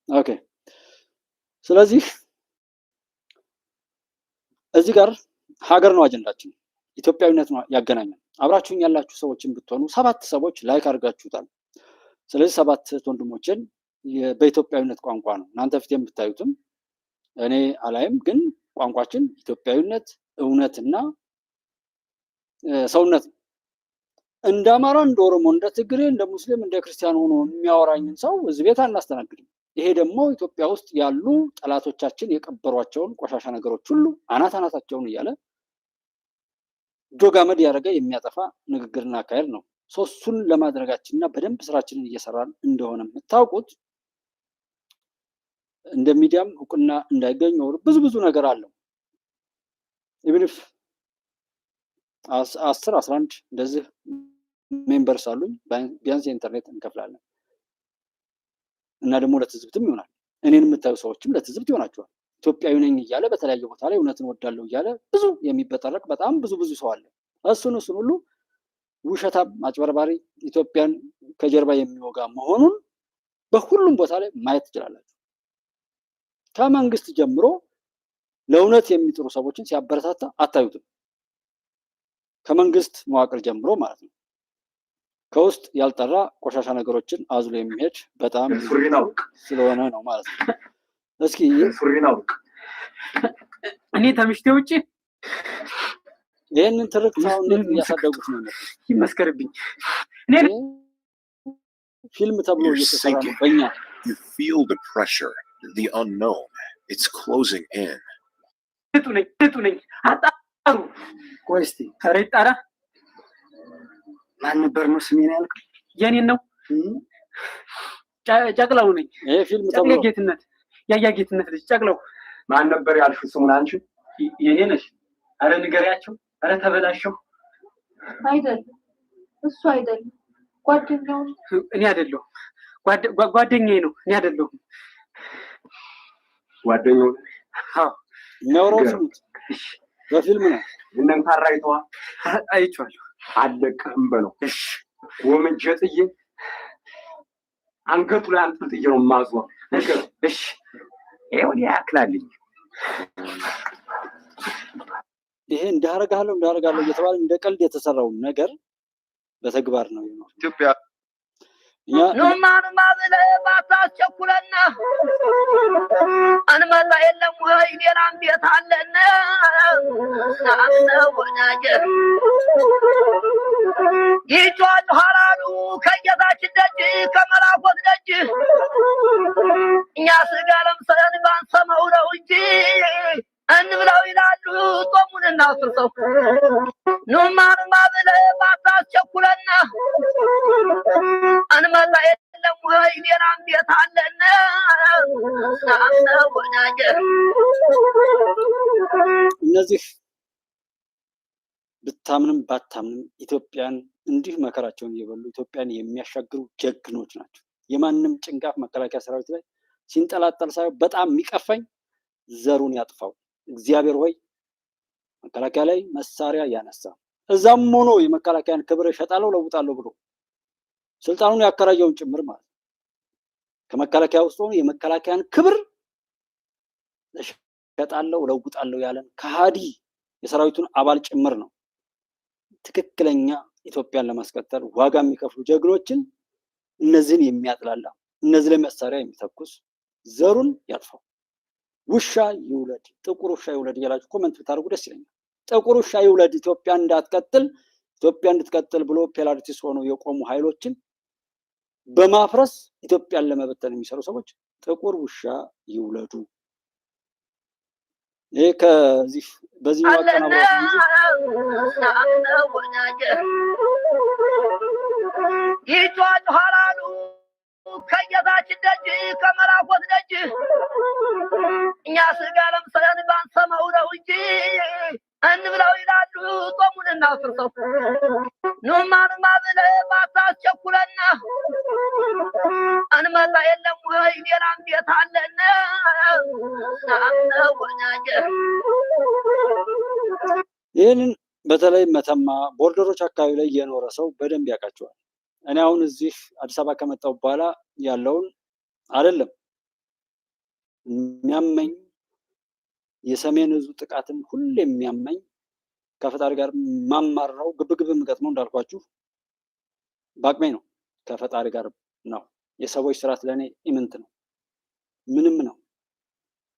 ኦኬ ስለዚህ እዚህ ጋር ሀገር ነው አጀንዳችን ኢትዮጵያዊነት ነው ያገናኛል አብራችሁኝ ያላችሁ ሰዎችን ብትሆኑ 7 ሰዎች ላይክ አድርጋችሁታል ስለዚህ 7 ወንድሞችን በኢትዮጵያዊነት ቋንቋ ነው እናንተ ፊት የምታዩትም እኔ አላይም ግን ቋንቋችን ኢትዮጵያዊነት እውነትና ሰውነት እንደ አማራ እንደ ኦሮሞ እንደ ትግሬ እንደ ሙስሊም እንደ ክርስቲያን ሆኖ የሚያወራኝን ሰው እዚህ ቤት አናስተናግድም ይሄ ደግሞ ኢትዮጵያ ውስጥ ያሉ ጠላቶቻችን የቀበሯቸውን ቆሻሻ ነገሮች ሁሉ አናታቸውን እያለ ዶጋመድ ያደረገ የሚያጠፋ ንግግርና አካሄድ ነው ሶስቱን ለማድረጋችንና በደንብ ስራችንን እየሰራን እንደሆነ የምታውቁት እንደ ሚዲያም እውቅና እንዳይገኝ ብዙ ነገር አለው ኢቭን 10 11 እንደዚህ ሜምበርስ አሉኝ ቢያንስ ኢንተርኔት እንከፍላለን እና ደግሞ ለትዝብትም ይሆናል እኔን የምታዩ ሰዎችም ለትዝብት ይሆናቸዋል ኢትዮጵያዊ ነኝ እያለ በተለያየ ቦታ ላይ እውነትን ወዳለው እያለ ብዙ የሚበጠረቅ በጣም ብዙ ሰው አለ እሱን ሁሉ ውሸታም አጭበርባሪ ኢትዮጵያን ከጀርባ የሚወጋ መሆኑን በሁሉም ቦታ ላይ ማየት ትችላላችሁ ከመንግስት ጀምሮ ለእውነት የሚጥሩ ሰዎችን ሲያበረታታ አታዩትም ከመንግስት መዋቅር ጀምሮ ማለት ነው ከውስጥ ያልጠራ ቆሻሻ ነገሮችን አዝሎ የሚሄድ በጣም ስለሆነ ነው ማለት ነው እስኪ ሱሪናውቅ እኔ ተምሽቴ ውጪ ይሄንን ትርክታው እንዴት ያሳደጉት ነው ይመስከርብኝ ፊልም ተብሎ እየተሰራ ነው በእኛ you feel the pressure the unknown it's closing in ትቱነኝ አጣሩ ቆይስቲ ከሬጣራ ማን ነበር ነው ስሜን ያልከው የኔን ነው ጨቅላው ነኝ ይሄ ፊልም ተብሎ ጌትነት ያያ ጌትነት ልጅ ጨቅላው ማን ነበር ያልሽው ስሙን አንቺ የኔ ነሽ አረ ንገሪያቸው አረ ተበላሽው አይደለም እሱ አይደለም ጓደኛው እኔ አይደለሁ ጓደኛዬ ነው እኔ አይደለሁ ጓደኛው አዎ ነውሮስ በፊልም ነው እነን ታራይቷ አይቻለሁ አለቀም በለው እሺ ወመንጀጥዬ አንገቱ ላይ አንጠልጥዬ ነው ማዝዋ እሺ ይሄው ያክላልኝ ይሄ እንዳረጋለሁ እየተባለ እንደ ቀልድ የተሰራው ነገር በተግባር ነው የሚኖር ኢትዮጵያ ኖማን ማብለ ባታስቸኩለና አንመላ የለም ወይ ሌላም ቤት አለና ወዳጀ ይጮህ ሐራሉ ከጌታችን ደጅ ከመላኮት ደጅ እኛ ስጋ ለምሰን ባንሰማው ነው እንጂ እንብላው ይላሉ ጾሙን እናስርሰው ኖማን ማብለ ባታስቸኩለና አንመላ የለም ወይ ሌላም ቤት አለና ወዳጀ እነዚህ ብታምንም ባታምንም ኢትዮጵያን እንዲህ መከራቸውን እየበሉ ኢትዮጵያን የሚያሻግሩ ጀግኖች ናቸው የማንም ጭንጋፍ መከላከያ ሰራዊት ላይ ሲንጠላጠል ሳይሆን በጣም የሚቀፈኝ ዘሩን ያጥፋው እግዚአብሔር ሆይ መከላከያ ላይ መሳሪያ ያነሳ እዛም ሆኖ የመከላከያን ክብር ሸጣለው ለውጣለው ብሎ ስልጣኑን ያከራየውን ጭምር ማለት ከመከላከያ ውስጥ ሆኖ የመከላከያን ክብር ሸጣለው ለውጣለው ያለን ከሃዲ የሰራዊቱን አባል ጭምር ነው ትክክለኛ ኢትዮጵያን ለማስቀጠል ዋጋ የሚከፍሉ ጀግኖችን እነዚህን የሚያጥላላ እነዚህ ላይ መሳሪያ የሚተኩስ ዘሩን ያጥፋው ውሻ ይውለድ ጥቁር ውሻ ይውለድ እያላችሁ ኮሜንት ብታደርጉ ደስ ይለኛል ጥቁር ውሻ ይውለድ ኢትዮጵያ እንድትቀጥል ብሎ ፔላርቲስ ሆነው የቆሙ ኃይሎችን በማፍረስ ኢትዮጵያን ለመበተን የሚሰሩ ሰዎች ጥቁር ውሻ ይውለዱ ይሄ ከዚህ በዚህ ዋቀናው ይጮህ ሐራሉ ከጌታችን ደጅ ከመላኮት ደጅ እኛ ስጋ ለምሰን ባንሰማው ነው እንጂ እንብላው ይላሉ ጾሙን እናስርሰው ኖማን ማብለ ባታስቸኩለና አንመላ የለም ወይ ሌላም ቤት አለና ወዳጀ ይህንን በተለይ መተማ ቦርደሮች አካባቢ ላይ የኖረ ሰው በደንብ ያውቃቸዋል እኔ አሁን እዚህ አዲስ አበባ ከመጣሁ በኋላ ያለውን አይደለም የሚያመኝ የሰሜን እዙ ጥቃትን ሁሌ የሚያመኝ ከፈጣሪ ጋር ማማራው ግብግብ የምገጥመው እንዳልኳችሁ በአቅሜ ነው። ከፈጣሪ ጋር ነው። የሰዎች ስርዓት ለእኔ ኢምንት ነው፣ ምንም ነው።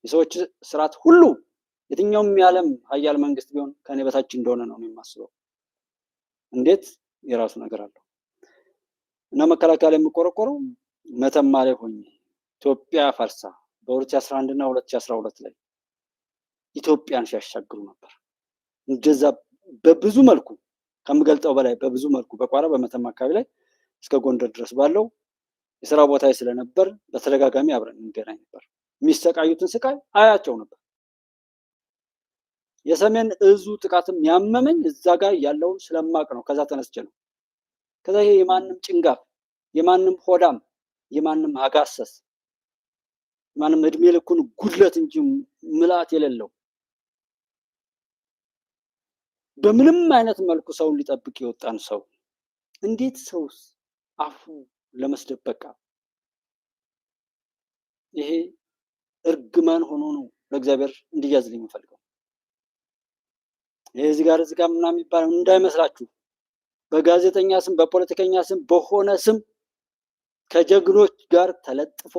የሰዎች ስርዓት ሁሉ የትኛውም የዓለም ሀያል መንግስት ቢሆን ከእኔ በታች እንደሆነ ነው የማስበው። እንዴት የራሱ ነገር አለው እና መከላከያ ላይ የምቆረቆረው መተማ ላይ ሆኜ ኢትዮጵያ ፈርሳ በ2011 እና 2012 ላይ ኢትዮጵያን ሲያሻግሩ ነበር። እንደዛ በብዙ መልኩ ከምገልጠው በላይ በብዙ መልኩ በቋራ በመተማ አካባቢ ላይ እስከ ጎንደር ድረስ ባለው የስራ ቦታ ስለነበር በተደጋጋሚ አብረን እንገናኝ ነበር። የሚሰቃዩትን ስቃይ አያቸው ነበር። የሰሜን እዙ ጥቃትም ያመመኝ እዛ ጋር ያለውን ስለማቅ ነው። ከዛ ተነስቼ ነው። ከዛ ይሄ የማንም ጭንጋፍ፣ የማንም ሆዳም፣ የማንም አጋሰስ፣ የማንም እድሜ ልኩን ጉድለት እንጂ ምላት የሌለው በምንም አይነት መልኩ ሰውን ሊጠብቅ የወጣን ሰው እንዴት ሰውስ አፉ ለመስደብ በቃ? ይሄ እርግማን ሆኖ ነው ለእግዚአብሔር እንዲያዝልኝ የምፈልገው። ይሄ እዚህ ጋር ምናምን የሚባለው እንዳይመስላችሁ። በጋዜጠኛ ስም፣ በፖለቲከኛ ስም፣ በሆነ ስም ከጀግኖች ጋር ተለጥፎ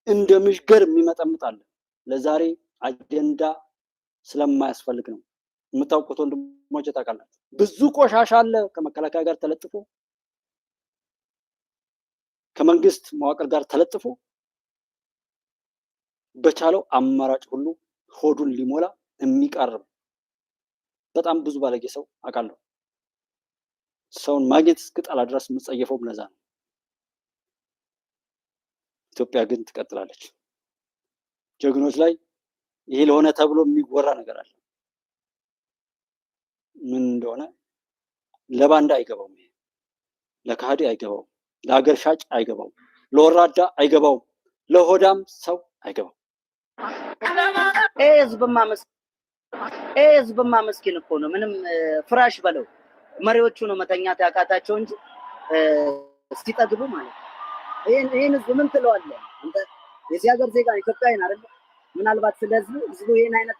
እንደ ምሽገር የሚመጠምጣል። ለዛሬ አጀንዳ ስለማያስፈልግ ነው። የምታውቁት ወንድሞቼ ታውቃላችሁ። ብዙ ቆሻሻ አለ ከመከላከያ ጋር ተለጥፎ ከመንግስት መዋቅር ጋር ተለጥፎ በቻለው አማራጭ ሁሉ ሆዱን ሊሞላ የሚቃርብ በጣም ብዙ ባለጌ ሰው አውቃለሁ። ሰውን ማግኘት እስክጠላ ድረስ የምጸየፈውም ለዛ ነው። ኢትዮጵያ ግን ትቀጥላለች። ጀግኖች ላይ ይሄ ለሆነ ተብሎ የሚወራ ነገር አለ። ምን እንደሆነ ለባንዳ አይገባውም፣ ለካህዲ አይገባውም፣ ለሀገር ሻጭ አይገባውም፣ ለወራዳ አይገባውም፣ ለሆዳም ሰው አይገባውም። ህዝብማ መስኪን እኮ ነው። ምንም ፍራሽ በለው መሪዎቹ ነው መተኛት ያቃታቸው እንጂ እስኪጠግቡ ማለት ነው። ይሄን ህዝብ ምን ትለዋለህ አንተ? የዚህ ሀገር ዜጋ ኢትዮጵያዊን አይደለ? ምናልባት ስለዚህ ህዝቡ ይሄን አይነት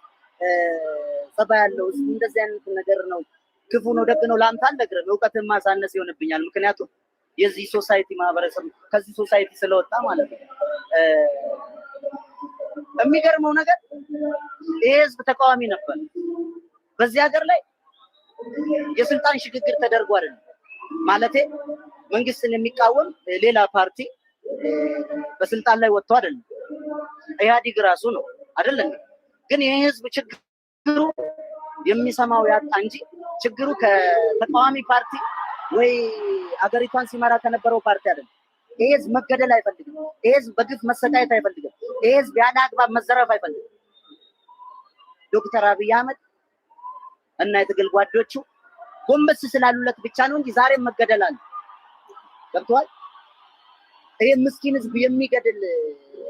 ጸባይ ያለው ህዝቡ እንደዚህ አይነት ነገር ነው፣ ክፉ ነው፣ ደግ ነው ለአንተ አልነግርም። እውቀትን ማሳነስ ይሆንብኛል። ምክንያቱም የዚህ ሶሳይቲ ማህበረሰብ ከዚህ ሶሳይቲ ስለወጣ ማለት ነው። የሚገርመው ነገር ይሄ ህዝብ ተቃዋሚ ነበር። በዚህ ሀገር ላይ የስልጣን ሽግግር ተደርጎ አይደለም ማለቴ መንግስትን የሚቃወም ሌላ ፓርቲ በስልጣን ላይ ወጥቶ አይደለም። ኢህአዲግ ራሱ ነው አይደለም። ግን ይሄ ህዝብ ችግሩ የሚሰማው ያጣ እንጂ ችግሩ ከተቃዋሚ ፓርቲ ወይ አገሪቷን ሲመራ ከነበረው ፓርቲ አይደለም። ይሄ ህዝብ መገደል አይፈልግም። ይሄ ህዝብ በግፍ መሰቃየት አይፈልግም። ይሄ ህዝብ ያለ አግባብ መዘረፍ አይፈልግም። ዶክተር አብይ አህመድ እና የትግል ጓዶቹ ጎንበስ ስላሉለት ብቻ ነው እንጂ ዛሬም መገደል አለ። ገብቷል? ይሄ ምስኪን ህዝብ የሚገድል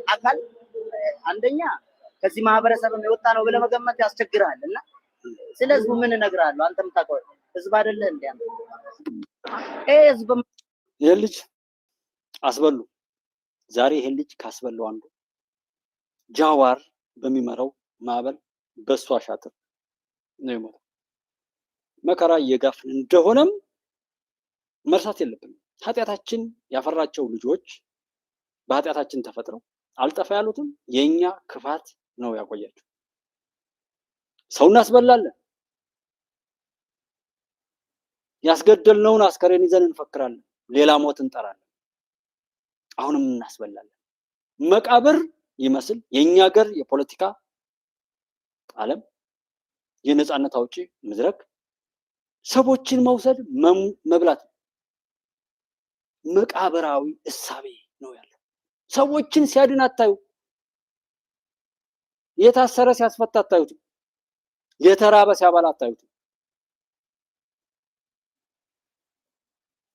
አካል አንደኛ ከዚህ ማህበረሰብ የወጣ ነው ብለህ መገመት ያስቸግራል። እና ስለዚህ ምን እነግርሃለሁ? አንተም ታውቀው ህዝብ አይደለ እንዴ? ህዝብ ይሄ ልጅ አስበሉ። ዛሬ ይሄ ልጅ ካስበለው አንዱ ጃዋር በሚመራው ማዕበል በሷ ሻጥር ነው የሞተው። መከራ እየጋፍን እንደሆነም መርሳት የለብንም። ኃጢአታችን ያፈራቸው ልጆች በኃጢአታችን ተፈጥረው አልጠፋ ያሉትም የኛ ክፋት ነው ያቆያቸው። ሰው እናስበላለን፣ ያስገደልነውን አስከሬን ይዘን እንፈክራለን፣ ሌላ ሞት እንጠራለን። አሁንም እናስበላለን። መቃብር ይመስል የኛ ሀገር የፖለቲካ ዓለም የነጻነት አውጪ መድረክ ሰዎችን መውሰድ መብላት መቃብራዊ እሳቤ ነው ያለው። ሰዎችን ሲያድን አታዩ፣ የታሰረ ሲያስፈታ አታዩት፣ የተራበ ሲያበላ አታዩት።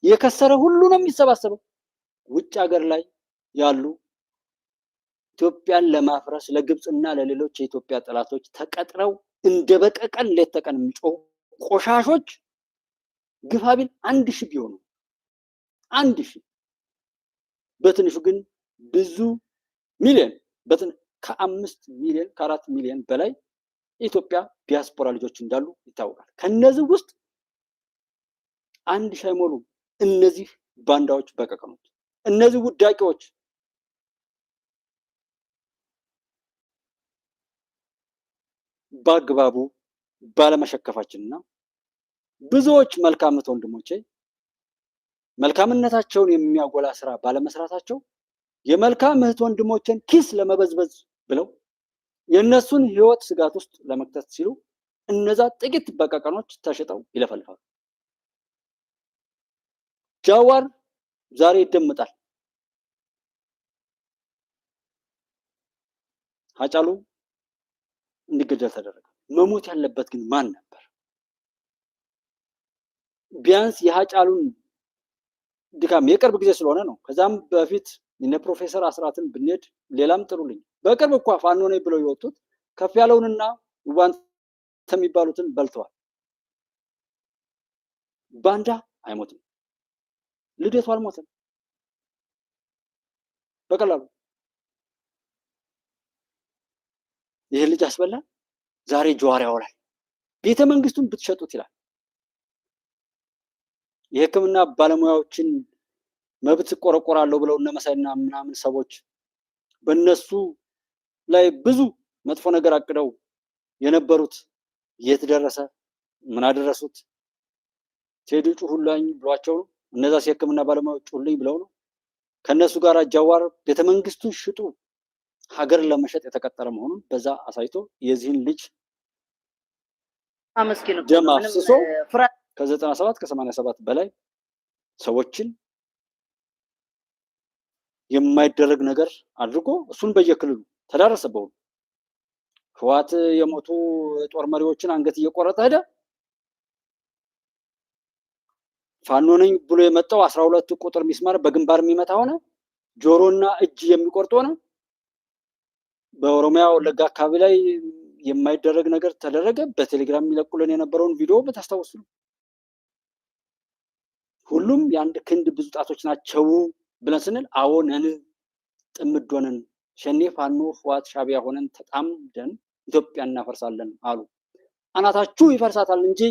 የከሰረ ሁሉ ነው የሚሰባሰበው። ውጭ ሀገር ላይ ያሉ ኢትዮጵያን ለማፍረስ ለግብፅና ለሌሎች የኢትዮጵያ ጠላቶች ተቀጥረው እንደ በቀቀን ሌት ተቀን የሚጮሁ ቆሻሾች ግፋቢል 1000 ቢሆኑ 1000 በትንሹ ግን ብዙ ሚሊዮን ከ4 ሚሊዮን በላይ የኢትዮጵያ ዲያስፖራ ልጆች እንዳሉ ይታወቃል። ከነዚህ ውስጥ አንድ ሺህ አይሞሉም እነዚህ ባንዳዎች በቀቀኑት። እነዚህ ውዳቂዎች በአግባቡ ባለመሸከፋችንና ብዙዎች መልካም ወንድሞቼ መልካምነታቸውን የሚያጎላ ስራ ባለመስራታቸው የመልካም እህት ወንድሞችን ኪስ ለመበዝበዝ ብለው የእነሱን ህይወት ስጋት ውስጥ ለመክተት ሲሉ እነዛ ጥቂት በቀቀኖች ተሽጠው ይለፈልፋሉ። ጃዋር ዛሬ ይደመጣል። ሃጫሉ እንዲገደል ተደረገ። መሞት ያለበት ግን ማን ነበር? ቢያንስ የሃጫሉን ድካም የቅርብ ጊዜ ስለሆነ ነው። ከዛም በፊት እነ ፕሮፌሰር አስራትን ብንሄድ ሌላም ጥሩልኝ በቅርብ እንኳ ፋኖ ነኝ ብለው የወጡት ከፍ ያለውንና ዋንተ የሚባሉትን በልተዋል። ባንዳ አይሞትም። ልደቱ አልሞተም በቀላሉ። ይሄ ልጅ አስበላ ዛሬ ጀዋር ያወራል። ቤተ መንግስቱን ብትሸጡት ይላል። የሕክምና ባለሙያዎችን መብት ቆረቆራለሁ ብለው እነ መሳይና ምናምን ሰዎች በእነሱ ላይ ብዙ መጥፎ ነገር አቅደው የነበሩት የት ደረሰ? ምን አደረሱት? ቴዲ ጩሁልኝ ብሏቸው ነው? እነዛ የሕክምና ባለሙያዎች ጩሁልኝ ብለው ነው? ከነሱ ጋር ጃዋር ቤተመንግስቱን ሽጡ ሀገርን ለመሸጥ የተቀጠረ መሆኑን በዛ አሳይቶ የዚህን ልጅ ደም አፍስሶ ከ97 ከ87 በላይ ሰዎችን የማይደረግ ነገር አድርጎ እሱን በየክልሉ ተዳረሰበው። ህወሓት የሞቱ ጦር መሪዎችን አንገት እየቆረጠ ሄደ። ፋኖ ነኝ ብሎ የመጣው 12 ቁጥር ሚስማር በግንባር የሚመታ ሆነ። ጆሮና እጅ የሚቆርጥ ሆነ። በኦሮሚያ ወለጋ አካባቢ ላይ የማይደረግ ነገር ተደረገ። በቴሌግራም የሚለቁልን የነበረውን ቪዲዮ በታስታውሱ ነው። ሁሉም የአንድ ክንድ ብዙ ጣቶች ናቸው ብለን ስንል አዎ ነን፣ ጥምድ ሆነን ሸኔ፣ ፋኖ፣ ህወሓት፣ ሻዕቢያ ሆነን ተጣምደን ኢትዮጵያ እናፈርሳለን አሉ። አናታችሁ ይፈርሳታል እንጂ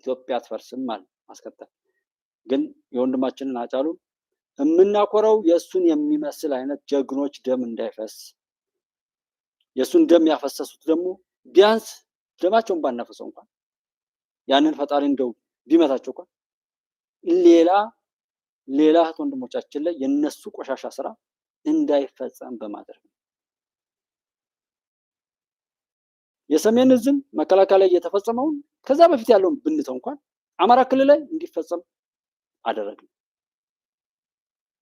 ኢትዮጵያ አትፈርስም አለ ማስከተል። ግን የወንድማችንን ሃጫሉን የምናኮረው የእሱን የሚመስል አይነት ጀግኖች ደም እንዳይፈስ፣ የእሱን ደም ያፈሰሱት ደግሞ ቢያንስ ደማቸውን ባናፈሰው እንኳን ያንን ፈጣሪ እንደው ቢመታቸው እንኳን ሌላ እህት ወንድሞቻችን ላይ የነሱ ቆሻሻ ስራ እንዳይፈጸም በማድረግ ነው። የሰሜን ዕዝን መከላከያ ላይ የተፈጸመውን ከዛ በፊት ያለውን ብንተው እንኳን አማራ ክልል ላይ እንዲፈጸም አደረግን።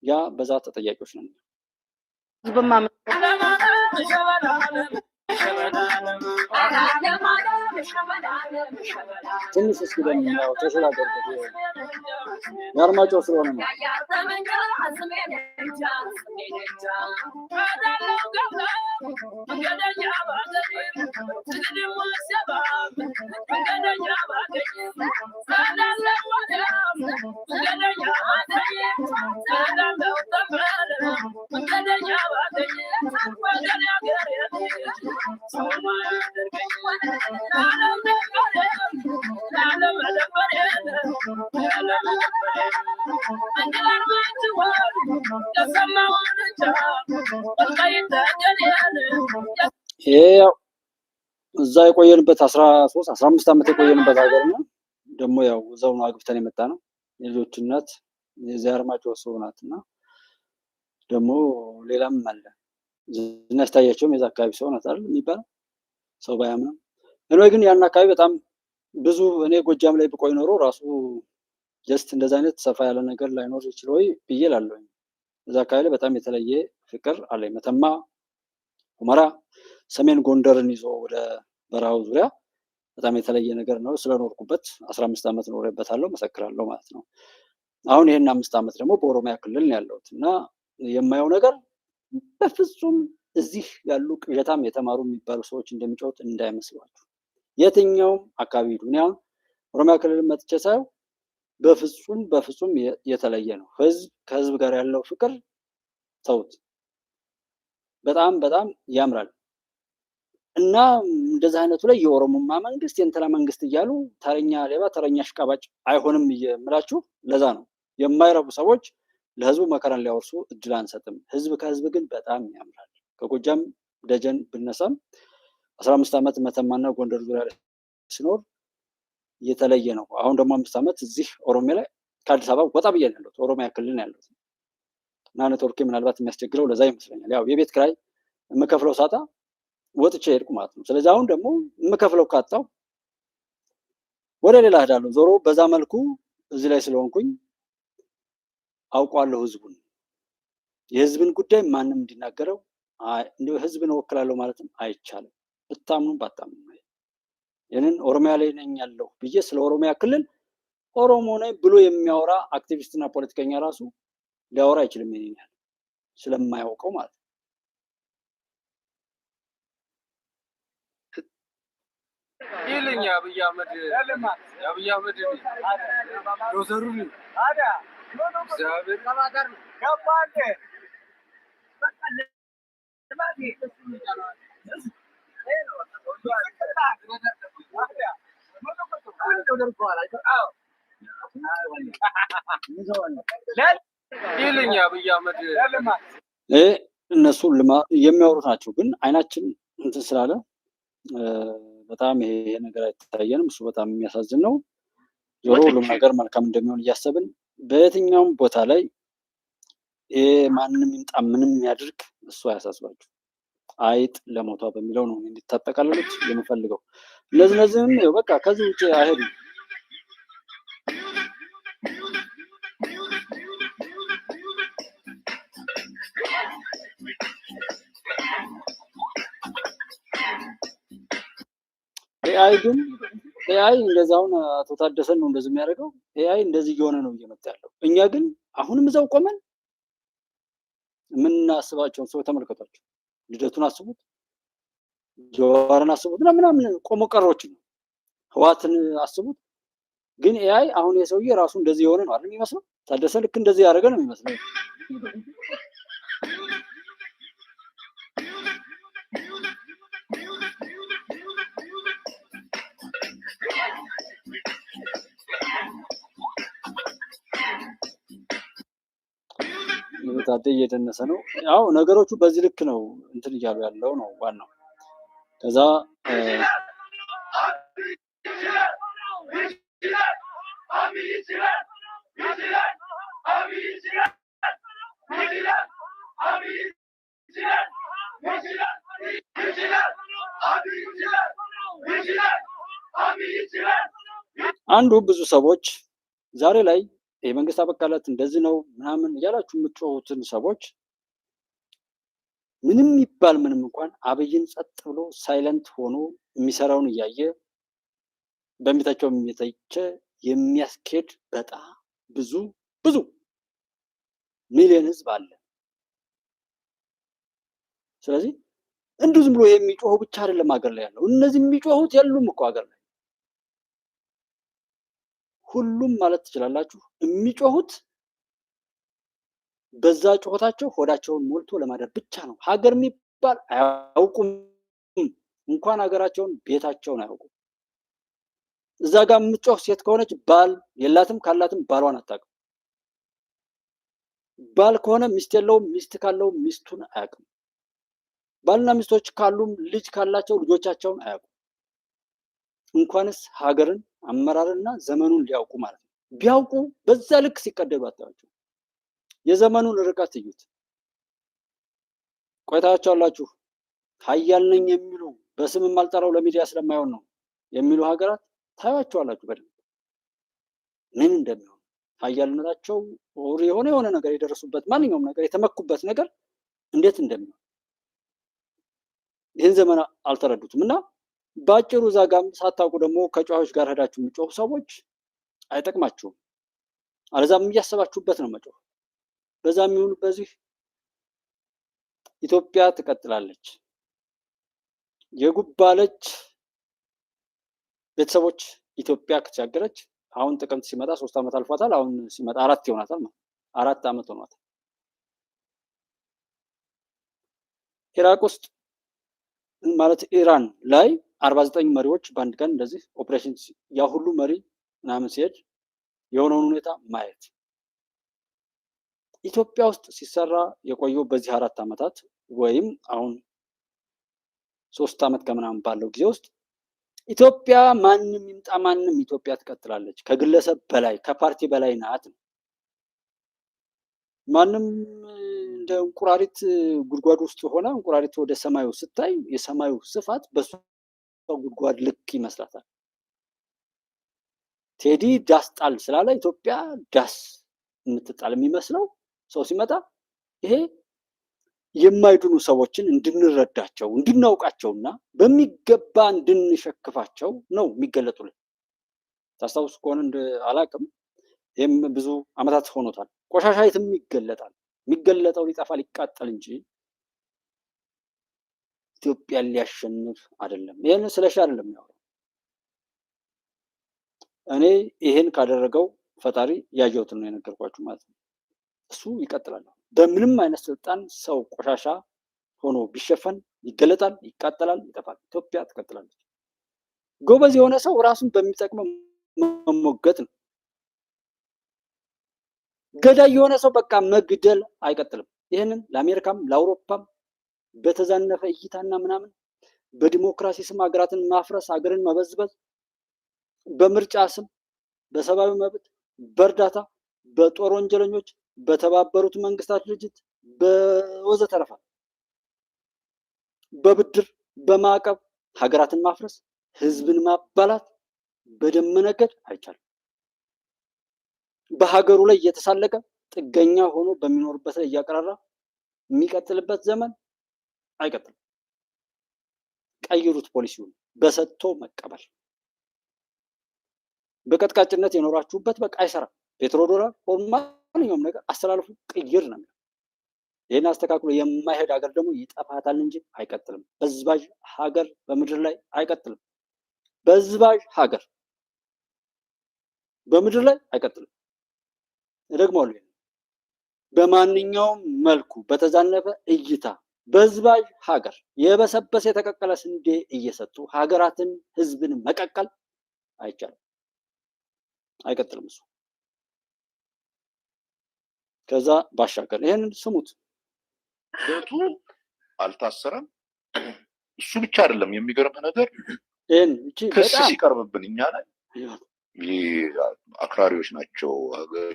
ያ በዛ ተጠያቂዎች ነን። ትንሽ እስኪ ደግሞ ተሸጋገርበት የአርማጭሆ ስለሆነ ነው። ያው እዛ የቆየንበት 13 15 ዓመት የቆየንበት ሀገር ነው። ደግሞ ያው እዛው ነው አግብተን የመጣ ነው። የልጆች እናት የዚያ አርማጭሆ ሰው ናትና ደግሞ ሌላም አለ ዝናሽ ታያቸውም የዛ አካባቢ ሰው ናት አይደል የሚባለው ሰው ባያምንም። እኔ ግን ያን አካባቢ በጣም ብዙ እኔ ጎጃም ላይ ብቆይ ኖሮ ራሱ ጀስት እንደዛ አይነት ሰፋ ያለ ነገር ላይኖር ይችላል ወይ ብዬ እላለሁ። እዛ አካባቢ ላይ በጣም የተለየ ፍቅር አለኝ። መተማ፣ ሁመራ፣ ሰሜን ጎንደርን ይዞ ወደ በረሃው ዙሪያ በጣም የተለየ ነገር ነው። ስለኖርኩበት 15 ዓመት ኖሬበታለሁ፣ መሰክራለሁ ማለት ነው። አሁን ይሄን 5 ዓመት ደግሞ በኦሮሚያ ክልል ነው ያለሁት እና የማየው ነገር በፍጹም እዚህ ያሉ ቅዠታም የተማሩ የሚባሉ ሰዎች እንደሚጫወት እንዳይመስሏችሁ። የትኛውም አካባቢ ሄዱ። እኔ አሁን ኦሮሚያ ክልል መጥቼ ሳየው በፍጹም የተለየ ነው። ህዝብ ከህዝብ ጋር ያለው ፍቅር ተውት፣ በጣም ያምራል። እና እንደዚህ አይነቱ ላይ የኦሮሞማ መንግስት የእንትና መንግስት እያሉ ተረኛ ሌባ ተረኛ አሽቃባጭ አይሆንም የምላችሁ ለዛ ነው። የማይረቡ ሰዎች ለህዝቡ መከራን ሊያወርሱ እድል አንሰጥም። ህዝብ ከህዝብ ግን በጣም ያምራል። ከጎጃም ደጀን ብነሳም 15 ዓመት መተማና ጎንደር ዙሪያ ላይ ሲኖር የተለየ ነው። አሁን ደግሞ 5 ዓመት እዚህ ኦሮሚያ ላይ ከአዲስ አበባ ወጣ ብዬ ነው ያለሁት፣ ኦሮሚያ ክልል ነው ያለሁት እና ኔትወርክ ምናልባት የሚያስቸግረው ለዛ ይመስለኛል። ያው የቤት ኪራይ የምከፍለው ሳጣ ወጥቼ ሄድኩ ማለት ነው። ስለዚህ አሁን ደግሞ የምከፍለው ካጣው ወደ ሌላ እሄዳለሁ። ዞሮ በዛ መልኩ እዚህ ላይ ስለሆንኩኝ አውቀዋለሁ ህዝቡን። የህዝብን ጉዳይ ማንም እንዲናገረው እንደው ህዝብን እወክላለሁ ማለትም አይቻልም። ብታምኑም ባታምኑም ይህንን ኦሮሚያ ላይ ነኝ ያለሁ ብዬ ስለ ኦሮሚያ ክልል ኦሮሞ ነኝ ብሎ የሚያወራ አክቲቪስትና ፖለቲከኛ ራሱ ሊያወራ አይችልም። ይሄኛል ስለማያውቀው ማለት ነው። ይልኝ አብይ አህመድ ዶዘሩን እግዚአብሔር ይልኝ አብይ አህመድ እነሱ የሚያወሩት ናቸው። ግን አይናችን እንትን ስላለ በጣም ይሄ ነገር አይታየንም። እሱ በጣም የሚያሳዝን ነው። ዞሮ ሁሉም ነገር መልካም እንደሚሆን እያሰብን በየትኛውም ቦታ ላይ ማንም ይምጣ ምንም ያድርግ እሱ አያሳስባችሁ። አይጥ ለሞቷ በሚለው ነው እንዲታጠቃለሉት የምፈልገው። እነዚህም በቃ ከዚህ ውጭ አይሄዱም። ኤአይ ግን ኤአይ እንደዛውን አቶ ታደሰን ነው እንደዚህ የሚያደርገው። ኤአይ እንደዚህ እየሆነ ነው እየመጣ ያለው። እኛ ግን አሁንም እዛው ቆመን የምናስባቸውን ሰው ተመልከቷቸው። ልደቱን አስቡት፣ ጀዋርን አስቡት እና ምናምን ቆሞ ቀሮች ነው። ህዋትን አስቡት። ግን ኤአይ አሁን የሰውዬ ራሱ እንደዚህ የሆነ ነው አይደል የሚመስለው። ታደሰ ልክ እንደዚህ ያደረገ ነው የሚመስለው። ታደ እየደነሰ ነው። ያው ነገሮቹ በዚህ ልክ ነው እንትን እያሉ ያለው ነው ዋናው። ከዛ አንዱ ብዙ ሰዎች ዛሬ ላይ የመንግስት አበቃለት እንደዚህ ነው ምናምን እያላችሁ የምትጮሁትን ሰዎች ምንም ይባል ምንም እንኳን አብይን ጸጥ ብሎ ሳይለንት ሆኖ የሚሰራውን እያየ በሚታቸው የሚተቸ የሚያስኬድ በጣም ብዙ ሚሊዮን ህዝብ አለ። ስለዚህ እንዱ ዝም ብሎ የሚጮሁ ብቻ አይደለም ሀገር ላይ ያለው። እነዚህ የሚጮሁት የሉም እኮ ሀገር ላይ ሁሉም ማለት ትችላላችሁ። የሚጮሁት በዛ ጮታቸው ሆዳቸውን ሞልቶ ለማደር ብቻ ነው። ሀገር የሚባል አያውቁም። እንኳን ሀገራቸውን ቤታቸውን አያውቁም። እዛ ጋር የምትጮህ ሴት ከሆነች ባል የላትም፣ ካላትም ባሏን አታውቅም። ባል ከሆነ ሚስት የለውም፣ ሚስት ካለው ሚስቱን አያውቅም። ባልና ሚስቶች ካሉም ልጅ ካላቸው ልጆቻቸውን አያውቁም። እንኳንስ ሀገርን አመራርና ዘመኑን ሊያውቁ ማለት ነው። ቢያውቁ በዛ ልክ ሲቀደዱ አታዩአቸው። የዘመኑን ርቀት እዩት። ቆይታችኋላችሁ። ሀያል ነኝ የሚሉ በስም የማልጠራው ለሚዲያ ስለማይሆን ነው የሚሉ ሀገራት ታዩአቸዋላችሁ በደንብ ምን እንደሚሆን። ሀያልነታቸው የሆነ ነገር የደረሱበት ማንኛውም ነገር የተመኩበት ነገር እንዴት እንደሚሆን ይህን ዘመን አልተረዱትም። እና ባጭሩ ዛጋም ሳታውቁ ደግሞ ከጨዋቾች ጋር ሄዳችሁ የሚጮሁ ሰዎች አይጠቅማችሁም። አለዛም እያሰባችሁበት ነው መጮህ። በዛም ይሁን በዚህ ኢትዮጵያ ትቀጥላለች። የጉባለች ቤተሰቦች ኢትዮጵያ ከተሻገረች አሁን ጥቅምት ሲመጣ 3 ዓመት አልፏታል። አሁን ሲመጣ 4 ይሆናታል ማለት 4 ዓመት ሆኗታል። ኢራቅ ውስጥ ማለት ኢራን ላይ 49 መሪዎች በአንድ ቀን እንደዚህ ኦፕሬሽን ያ ሁሉ መሪ ምናምን ሲሄድ የሆነውን ሁኔታ ማየት ኢትዮጵያ ውስጥ ሲሰራ የቆየው በዚህ 4 ዓመታት ወይም አሁን 3 ዓመት ከምናምን ባለው ጊዜ ውስጥ ኢትዮጵያ ማንም ይምጣ ማንም ኢትዮጵያ ትቀጥላለች። ከግለሰብ በላይ ከፓርቲ በላይ ናት። ማንም እንደ እንቁራሪት ጉድጓድ ውስጥ ሆነ እንቁራሪት ወደ ሰማዩ ስታይ የሰማዩ ስፋት በሷ ጉድጓድ ልክ ይመስላታል። ቴዲ ዳስ ጣል ስላለ ኢትዮጵያ ዳስ የምትጣል የሚመስለው ሰው ሲመጣ ይሄ የማይድኑ ሰዎችን እንድንረዳቸው እንድናውቃቸውና በሚገባ እንድንሸክፋቸው ነው የሚገለጡልን። ታስታውሱ ከሆነ እንደ አላቅም ይህም ብዙ ዓመታት ሆኖታል። ቆሻሻ የትም ይገለጣል። የሚገለጠው ሊጠፋ ሊቃጠል እንጂ ኢትዮጵያን ሊያሸንፍ አይደለም። ይህን ስለሺ አይደለም ያወራው። እኔ ይሄን ካደረገው ፈጣሪ ያየሁትን ነው የነገርኳችሁ ማለት ነው። እሱ ይቀጥላል። በምንም አይነት ስልጣን ሰው ቆሻሻ ሆኖ ቢሸፈን ይገለጣል፣ ይቃጠላል፣ ይጠፋል። ኢትዮጵያ ትቀጥላለች። ጎበዝ የሆነ ሰው ራሱን በሚጠቅመው መሞገት ነው። ገዳይ የሆነ ሰው በቃ መግደል አይቀጥልም። ይህንን ለአሜሪካም ለአውሮፓም በተዛነፈ እይታና ምናምን በዲሞክራሲ ስም ሀገራትን ማፍረስ፣ ሀገርን መበዝበዝ፣ በምርጫ ስም በሰብአዊ መብት፣ በእርዳታ፣ በጦር ወንጀለኞች፣ በተባበሩት መንግስታት ድርጅት በወዘተረፈ በብድር በማዕቀብ ሀገራትን ማፍረስ፣ ህዝብን ማባላት፣ በደም መነገድ አይቻልም። በሀገሩ ላይ እየተሳለቀ ጥገኛ ሆኖ በሚኖርበት ላይ እያቀራራ የሚቀጥልበት ዘመን አይቀጥልም። ቀይሩት ፖሊሲውን። በሰጥቶ መቀበል። በቀጥቃጭነት የኖራችሁበት በቃ አይሰራም። ፔትሮ ዶላር ማንኛውም ነገር አስተላልፉ፣ ቅይር ነው። ይህን አስተካክሎ የማይሄድ ሀገር ደግሞ ይጠፋታል እንጂ አይቀጥልም። በዝባዥ ሀገር በምድር ላይ አይቀጥልም። በዝባዥ ሀገር በምድር ላይ አይቀጥልም። እደግመዋለሁ። በማንኛውም መልኩ በተዛነፈ እይታ በዝባዥ ሀገር የበሰበሰ የተቀቀለ ስንዴ እየሰጡ ሀገራትን ህዝብን መቀቀል አይቻልም። አይቀጥልም እሱ። ከዛ ባሻገር ይሄንን ስሙት። ልደቱ አልታሰረም። እሱ ብቻ አይደለም። የሚገርም ነገር ይሄን ክስ ሲቀርብብን እኛ ላይ ይህ አክራሪዎች ናቸው ሀገር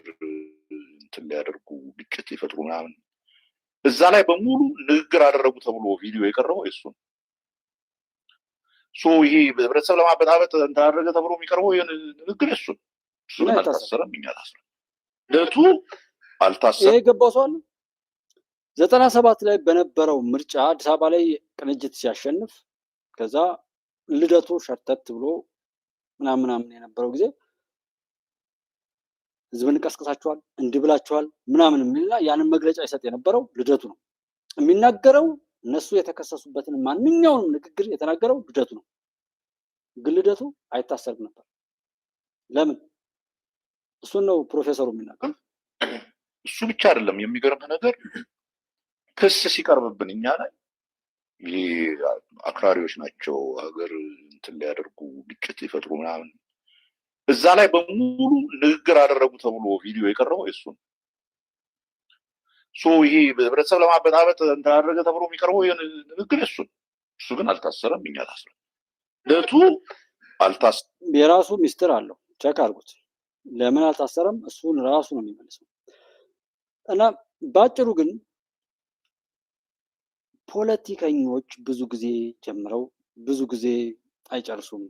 እንትን ሊያደርጉ ግጭት ሊፈጥሩ ምናምን እዛ ላይ በሙሉ ንግግር አደረጉ ተብሎ ቪዲዮ የቀረበው የሱ ነው። ይሄ ህብረተሰብ ለማበጣበጥ እንዳደረገ ተብሎ የሚቀርበው ንግግር የሱ ነው። እሱ ግን አልታሰረም። እኛ ታስረን ልደቱ አልታሰረም። ይሄ ገባው ሰው አለ። 97 ላይ በነበረው ምርጫ አዲስ አበባ ላይ ቅንጅት ሲያሸንፍ ከዛ ልደቱ ሸርተት ብሎ ምናምን የነበረው ጊዜ ህዝብን ቀስቅሳቸዋል እንዲህ ብላቸዋል ምናምን የሚልና ያንን መግለጫ ይሰጥ የነበረው ልደቱ ነው። የሚናገረው እነሱ የተከሰሱበትን ማንኛውንም ንግግር የተናገረው ልደቱ ነው። ግን ልደቱ አይታሰርም ነበር። ለምን? እሱን ነው ፕሮፌሰሩ የሚናገር። እሱ ብቻ አይደለም። የሚገርም ነገር ክስ ሲቀርብብን እኛ ላይ ይህ አክራሪዎች ናቸው ሀገር እንትን ሊያደርጉ ግጭት ሊፈጥሩ ምናምን እዛ ላይ በሙሉ ንግግር አደረጉ ተብሎ ቪዲዮ የቀረበው የሱ ነው። ይሄ ህብረተሰብ ለማበጣበጥ እንዳደረገ ተብሎ የሚቀርበው ንግግር የሱ ነው። እሱ ግን አልታሰረም። እኛ ታስረን ልደቱ አልታሰረም። የራሱ ሚስጥር አለው። ቸክ አድርጉት። ለምን አልታሰረም? እሱን ራሱ ነው የሚመልሰው። እና ባጭሩ ግን ፖለቲከኞች ብዙ ጊዜ ጀምረው ብዙ ጊዜ አይጨርሱም።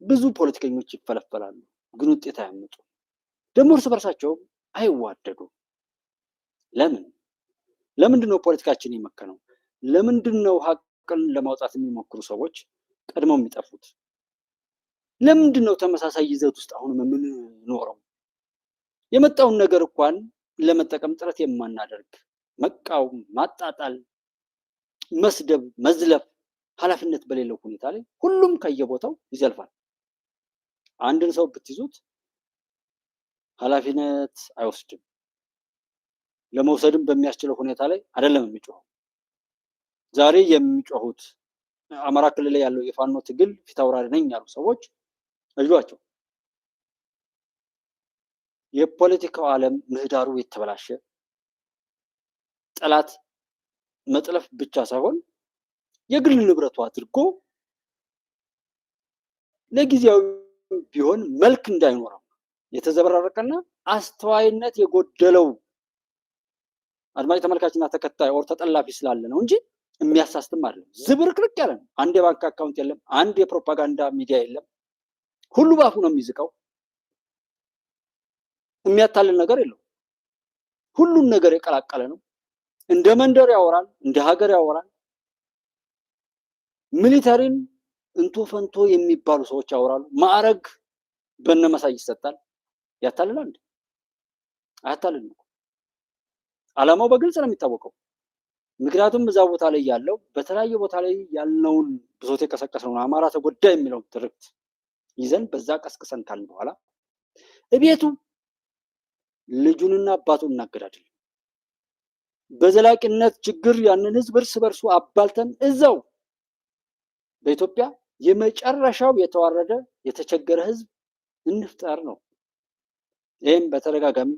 ብዙ ፖለቲከኞች ይፈለፈላሉ፣ ግን ውጤት አያመጡም። ደግሞ እርስ በርሳቸው አይዋደዱም። ለምንድን ነው ፖለቲካችን የመከነው? ለምንድን ነው ሀቅን ለማውጣት የሚሞክሩ ሰዎች ቀድመው የሚጠፉት? ለምንድን ነው ተመሳሳይ ይዘት ውስጥ አሁንም የምንኖረው? የመጣውን ነገር እንኳን ለመጠቀም ጥረት የማናደርግ፣ መቃወም፣ ማጣጣል፣ መስደብ፣ መዝለፍ ኃላፊነት በሌለው ሁኔታ ላይ ሁሉም ከየቦታው ይዘልፋል። አንድን ሰው ብትይዙት ኃላፊነት አይወስድም። ለመውሰድም በሚያስችለው ሁኔታ ላይ አይደለም የሚጮኸው። ዛሬ የሚጮሁት አማራ ክልል ላይ ያለው የፋኖ ትግል ፊት አውራሪ ነኝ ያሉ ሰዎች እጇቸው የፖለቲካው ዓለም ምህዳሩ የተበላሸ ጠላት መጥለፍ ብቻ ሳይሆን የግል ንብረቱ አድርጎ ለጊዜያዊ ቢሆን መልክ እንዳይኖረው የተዘበራረቀና አስተዋይነት የጎደለው አድማጭ ተመልካችና ተከታይ ኦር ተጠላፊ ስላለ ነው እንጂ የሚያሳስትም አይደለም። ዝብርቅርቅ ያለ ነው። አንድ የባንክ አካውንት የለም፣ አንድ የፕሮፓጋንዳ ሚዲያ የለም። ሁሉ ባፉ ነው የሚዝቀው። የሚያታልል ነገር የለው። ሁሉን ነገር የቀላቀለ ነው። እንደ መንደር ያወራል፣ እንደ ሀገር ያወራል። ሚሊተሪን እንቶ ፈንቶ የሚባሉ ሰዎች ያወራሉ። ማዕረግ በነመሳይ ይሰጣል። ያታልላል? አያታልልም። ዓላማው በግልጽ ነው የሚታወቀው። ምክንያቱም እዛ ቦታ ላይ ያለው በተለያየ ቦታ ላይ ያለውን ብሶት የቀሰቀሰውን አማራ ተጎዳ የሚለውን ትርክት ይዘን በዛ ቀስቅሰን ካልን በኋላ እቤቱ ልጁንና አባቱን እናገዳድል። በዘላቂነት ችግር ያንን ህዝብ እርስ በርሱ አባልተን እዛው በኢትዮጵያ የመጨረሻው የተዋረደ የተቸገረ ህዝብ እንፍጠር ነው። ይህም በተደጋጋሚ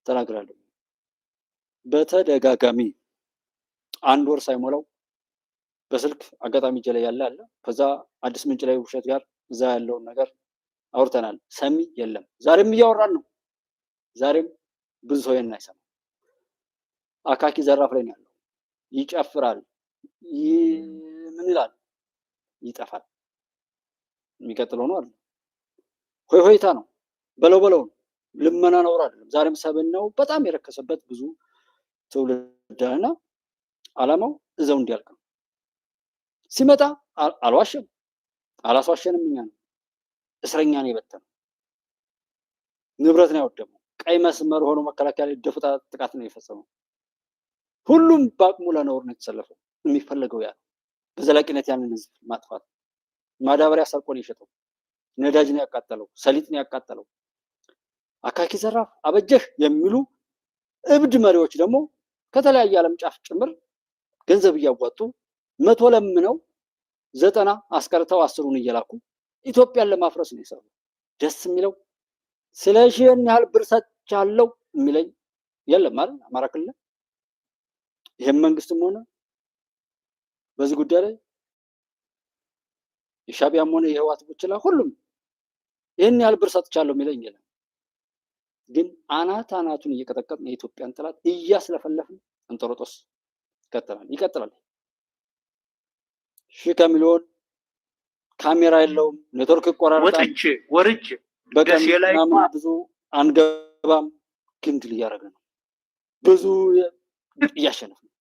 ተናግራለሁ። በተደጋጋሚ አንድ ወር ሳይሞላው በስልክ አጋጣሚ እጄ ላይ ያለ አለ። ከዛ አዲስ ምንጭ ላይ ውሸት ጋር እዛ ያለውን ነገር አውርተናል። ሰሚ የለም። ዛሬም እያወራን ነው። ዛሬም ብዙ ሰው ይሄን አይሰማም። አካኪ ዘራፍ ላይ ነው ያለው። ይጨፍራል፣ ምን ይላል፣ ይጠፋል። የሚቀጥለው ነው አይደል? ሆይ ሆይታ ነው፣ በለው በለው ነው። ልመና ነው አይደለም። ዛሬም ሰብናው በጣም የረከሰበት ብዙ ትውልድና ዓላማው እዛው እንዲያልቅ ነው። ሲመጣ አልዋሸም፣ አላስዋሸንም። እኛ ነው እስረኛ ነው የበተነው፣ ንብረት ነው ያወደመው፣ ቀይ መስመር ሆኖ መከላከያ ላይ ደፍጣ ጥቃት ነው የፈጸመው። ሁሉም በአቅሙ ለነውር ነው የተሰለፈው። የሚፈለገው ያ በዘላቂነት ያንን ህዝብ ማጥፋት። ማዳበሪያ ሰርቆ ነው የሸጠው፣ ነዳጅ ነው ያቃጠለው፣ ሰሊጥ ነው ያቃጠለው። አካኪ ዘራፍ አበጀህ የሚሉ እብድ መሪዎች ደግሞ ከተለያየ ዓለም ጫፍ ጭምር ገንዘብ እያዋጡ 100 ለምነው 90 አስቀርተው 10ን እየላኩ ኢትዮጵያን ለማፍረስ ነው የሰሩ። ደስ የሚለው ስለ ሺህን ያህል ብር ሰጥቻለሁ የሚለኝ የለም አይደል? አማራ ክልል ይሄን መንግስትም ሆነ በዚህ ጉዳይ ላይ የሻቢያም ሆነ የህዋት ብቻ ሁሉም ይሄን ያህል ብር ሰጥቻለሁ የሚለኝ የለም። ግን አናቱን እየቀጠቀጥን የኢትዮጵያን ጠላት እያስለፈለፍን እንጦሮጦስ ይቀጥላል። ሺህ ከሚሊዮን ካሜራ የለውም፣ ኔትወርክ ይቆራረጣል። ወርጄ በቀን ብዙ አንገባም፣ ግን ድል እያደረገ ነው። ብዙ እያሸነፈ ነው።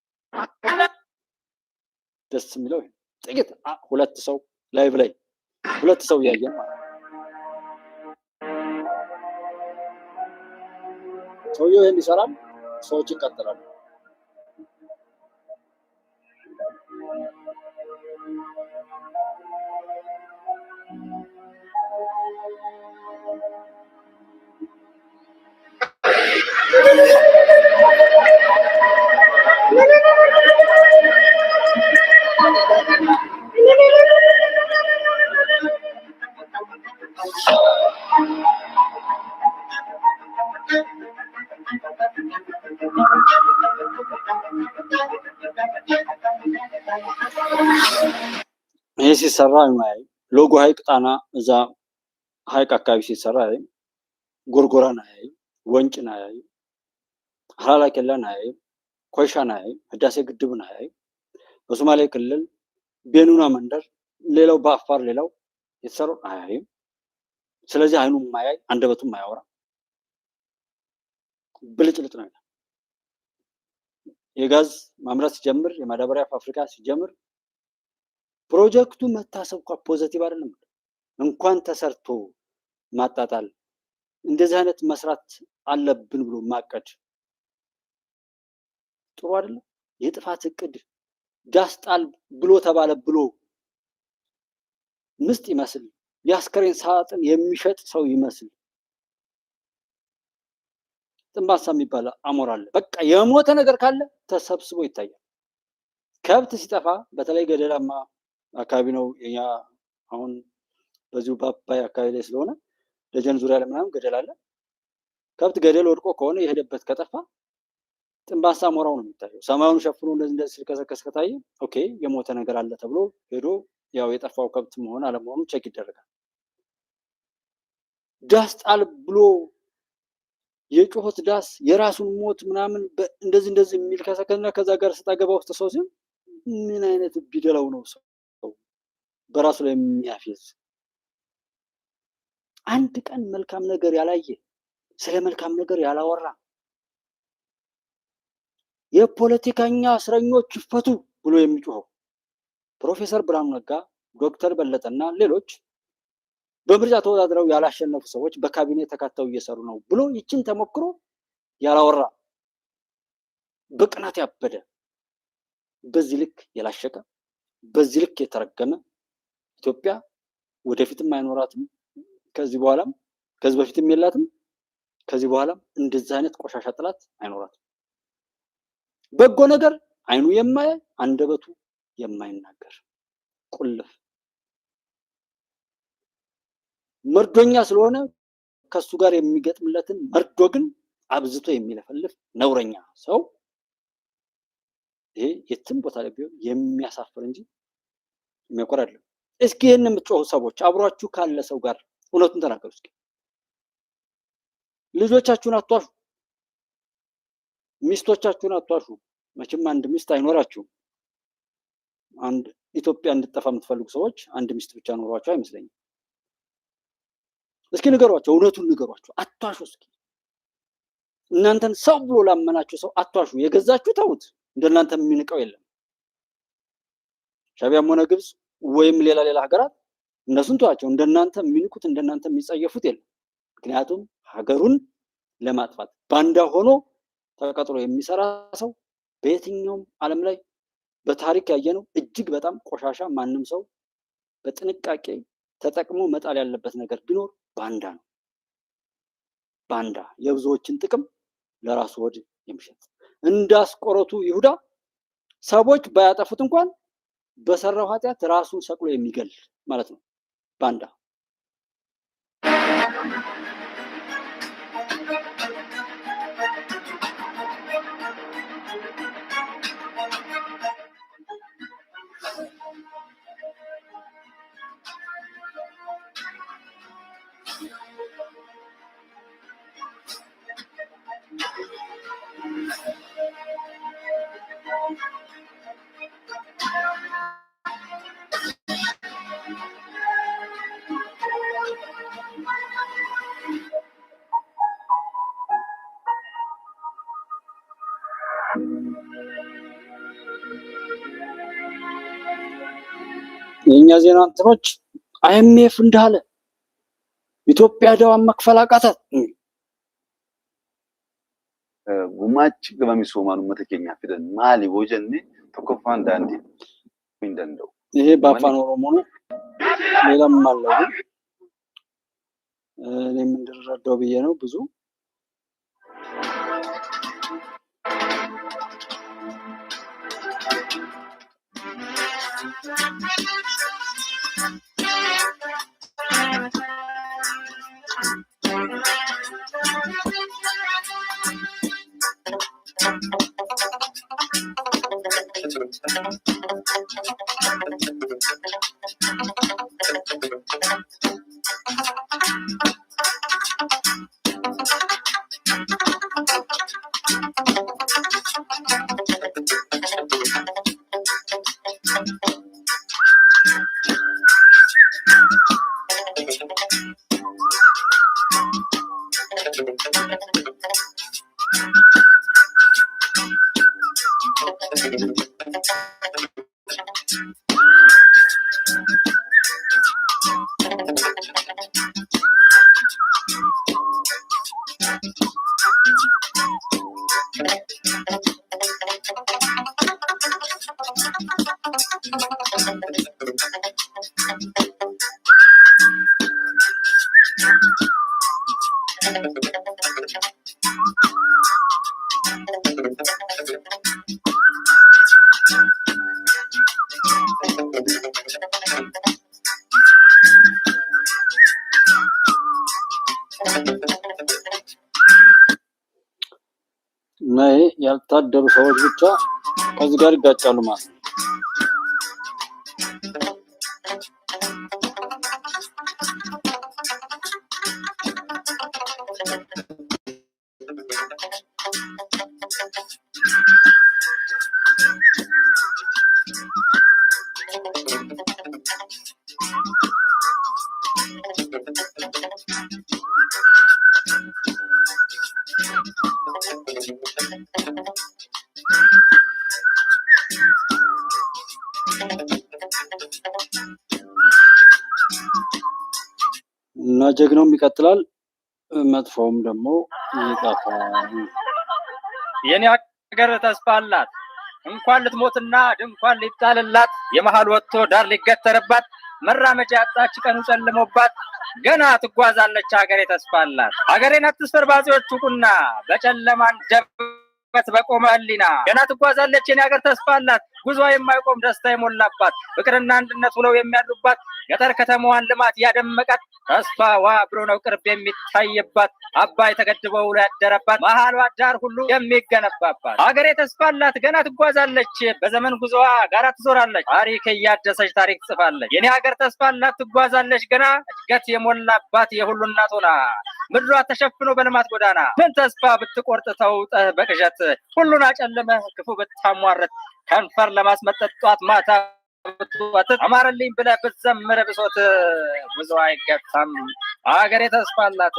ደስ የሚለው ጥቂት ሁለት ሰው ላይቭ ላይ ሁለት ሰው እያየን ማለት ነው። ሰውየው ይሄን ይሰራል፣ ሰዎች ይቀጥላሉ። ይሄ ሲሰራ ማይ ሎጎ ሀይቅ ጣና እዛ ሀይቅ አካባቢ ሲሰራ ጎርጎራን አያይ፣ ወንጭን አያይ፣ ሀላላ ኬላን አያይ፣ ኮይሻን አያይ፣ ህዳሴ ግድብን አያይ። በሶማሌ ክልል ቤኑና መንደር፣ ሌላው በአፋር ሌላው የተሰራው አያይም። ስለዚህ አይኑም ማያይ አንደበቱም ማያወራ ብልጭልጭ ነው። የጋዝ ማምረት ሲጀምር፣ የማዳበሪያ ፋብሪካ ሲጀምር ፕሮጀክቱ መታሰብ እንኳን ፖዚቲቭ አይደለም። እንኳን ተሰርቶ ማጣጣል እንደዚህ አይነት መስራት አለብን ብሎ ማቀድ ጥሩ አይደለም። የጥፋት እቅድ ዳስጣል ብሎ ተባለ ብሎ ምስጥ ይመስል የአስከሬን ሳጥን የሚሸጥ ሰው ይመስል ጥንባሳ የሚባል አሞራ አለ። በቃ የሞተ ነገር ካለ ተሰብስቦ ይታያል። ከብት ሲጠፋ በተለይ ገደላማ አካባቢ ነው የኛ አሁን በዚሁ በአባይ አካባቢ ላይ ስለሆነ ደጀን ዙሪያ ላይ ምናምን ገደል አለ። ከብት ገደል ወድቆ ከሆነ የሄደበት ከጠፋ ጥንባሳ ሞራው ነው የሚታየው። ሰማዩን ሸፍኖ እንደዚህ ሲልከሰከስ ከታየ ኦኬ የሞተ ነገር አለ ተብሎ ሄዶ ያው የጠፋው ከብት መሆን አለመሆኑ ቼክ ይደረጋል። ዳስ ጣል ብሎ የጩኸት ዳስ የራሱን ሞት ምናምን እንደዚህ የሚል ከሰከና ከዛ ጋር ስታገባ ውስጥ ሰው ሲሆን ምን አይነት ቢደላው ነው ሰው በራሱ ላይ የሚያፌዝ? አንድ ቀን መልካም ነገር ያላየ ስለ መልካም ነገር ያላወራ የፖለቲከኛ እስረኞች ይፈቱ ብሎ የሚጮኸው ፕሮፌሰር ብርሃኑ ነጋ፣ ዶክተር በለጠና ሌሎች በምርጫ ተወዳድረው ያላሸነፉ ሰዎች በካቢኔ ተካተው እየሰሩ ነው ብሎ ይችን ተሞክሮ ያላወራ በቅናት ያበደ በዚህ ልክ የላሸቀ በዚህ ልክ የተረገመ ኢትዮጵያ ወደፊትም አይኖራትም። ከዚህ በኋላም ከዚህ በፊትም የላትም። ከዚህ በኋላም እንደዚህ አይነት ቆሻሻ ጥላት አይኖራትም። በጎ ነገር አይኑ የማያይ አንደበቱ የማይናገር ቁልፍ መርዶኛ ስለሆነ ከሱ ጋር የሚገጥምለትን መርዶ ግን አብዝቶ የሚለፈልፍ ነውረኛ ሰው ይሄ የትም ቦታ ላይ ቢሆን የሚያሳፍር እንጂ የሚያኮራ አይደለም። እስኪ ይህን የምትጮሁ ሰዎች አብሯችሁ ካለ ሰው ጋር እውነቱን ተናገሩ። እስኪ ልጆቻችሁን አትዋሹ፣ ሚስቶቻችሁን አትዋሹ። መቼም አንድ ሚስት አይኖራችሁም። አንድ ኢትዮጵያ እንድትጠፋ የምትፈልጉ ሰዎች አንድ ሚስት ብቻ ኖሯቸው አይመስለኝም። እስኪ ንገሯቸው፣ እውነቱን ንገሯቸው፣ አትዋሹ። እስኪ እናንተን ሰው ብሎ ላመናችሁ ሰው አትዋሹ። የገዛችሁ ተውት፣ እንደናንተ የሚንቀው የለም። ሻዕቢያም ሆነ ግብጽ ወይም ሌላ ሀገራት እነሱን ተዋቸው፣ እንደናንተ የሚንቁት እንደናንተ የሚጸየፉት የለም። ምክንያቱም ሀገሩን ለማጥፋት ባንዳ ሆኖ ተቀጥሮ የሚሰራ ሰው በየትኛውም ዓለም ላይ በታሪክ ያየነው እጅግ በጣም ቆሻሻ፣ ማንም ሰው በጥንቃቄ ተጠቅሞ መጣል ያለበት ነገር ቢኖር ባንዳ ነው። ባንዳ የብዙዎችን ጥቅም ለራሱ ወድ የሚሸጥ እንዳስቆሮቱ ይሁዳ ሰዎች ባያጠፉት እንኳን በሰራው ኃጢአት ራሱን ሰቅሎ የሚገል ማለት ነው ባንዳ። የኛ ዜና እንትኖች አይኤምኤፍ እንዳለ ኢትዮጵያ ዕዳዋን መክፈል አቃታት። ጉማች ገበሚሶማኑ መተከኛ ፍደን ማሊ ወጀኔ ተኮፋን ዳንዲ እንደው ይሄ በአፋን ኦሮሞ ነው። ሌላም አለው እኔም እንድረዳው ብዬ ነው ብዙ ያልታደሉ ሰዎች ብቻ ከዚህ ጋር ይጋጫሉ ማለት ነው። እና ጀግናውም ይቀጥላል፣ መጥፎውም ደግሞ ይጠፋል። የኔ ሀገር ተስፋ አላት እንኳን ልትሞትና ድንኳን ሊጣልላት የመሃል ወጥቶ ዳር ሊገተርባት መራመጃ ያጣች ቀኑ ጨልሞባት ገና ትጓዛለች ሀገሬ ተስፋ አላት። ሀገሬን አትስፈር ባዜዎቹ ቁና በጨለማ እንደበት በቆመ ህሊና ገና ትጓዛለች የኔ ሀገር ተስፋ አላት። ጉዞ የማይቆም ደስታ የሞላባት ፍቅርና አንድነት ውለው የሚያድሩባት ገጠር ከተማዋን ልማት ያደመቃት ተስፋዋ ብሮ ነው ቅርብ የሚታይባት አባይ ተገድበው ውሎ ያደረባት መሃሏ ዳር ሁሉ የሚገነባባት ሀገሬ ተስፋ አላት። ገና ትጓዛለች በዘመን ጉዞዋ ጋራ ትዞራለች ታሪክ እያደሰች ታሪክ ጽፋለች። የኔ ሀገር ተስፋ አላት ትጓዛለች ገና እድገት የሞላባት የሁሉ እናት ሆና ምድሯ ተሸፍኖ በልማት ጎዳና ምን ተስፋ ብትቆርጥ ተውጠህ በቅዠት ሁሉን አጨልመህ ክፉ ብታሟረት ከንፈር ለማስመጠጥ ጧት ማታ ብትወጥት አማረልኝ ብለህ ብትዘምር ብሶት ብዙ አይገታም ሀገሬ ተስፋ አላት።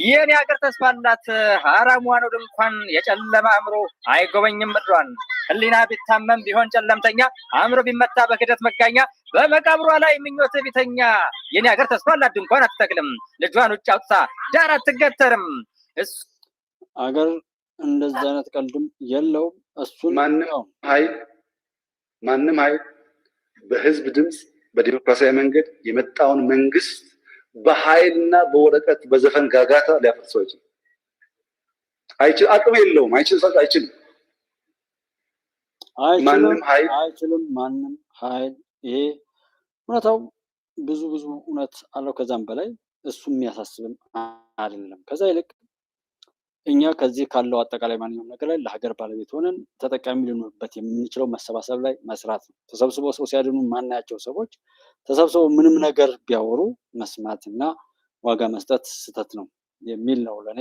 የኔ ሀገር ተስፋ አላት ሐራሟ ነው ድንኳን የጨለማ አእምሮ አይጎበኝም ምድሯን ህሊና ቢታመም ቢሆን ጨለምተኛ አእምሮ ቢመታ በክደት መጋኛ በመቃብሯ ላይ ምኞት ቢተኛ የኔ ሀገር ተስፋ አላት ድንኳን አትተክልም ልጇን ውጭ አውጥታ ዳር አትገተርም። አገር እንደዛ አይነት ቀልድም የለውም። እሱን ማንም ኃይል በህዝብ ድምፅ በዲሞክራሲያዊ መንገድ የመጣውን መንግስት በኃይልና በወረቀት በዘፈን ጋጋታ ሊያፈርሰው አይችልም። አቅም የለውም። አይችልም። ማንም ኃይል ይሄ እውነታው ብዙ እውነት አለው። ከዛም በላይ እሱ የሚያሳስብም አይደለም። ከዛ ይልቅ እኛ ከዚህ ካለው አጠቃላይ ማንኛውም ነገር ላይ ለሀገር ባለቤት ሆነን ተጠቃሚ ልንሆንበት የምንችለው መሰባሰብ ላይ መስራት ነው። ተሰብስበው ሰው ሲያድኑ ማናያቸው ሰዎች ተሰብስበው ምንም ነገር ቢያወሩ መስማትና ዋጋ መስጠት ስህተት ነው የሚል ነው ለእኔ።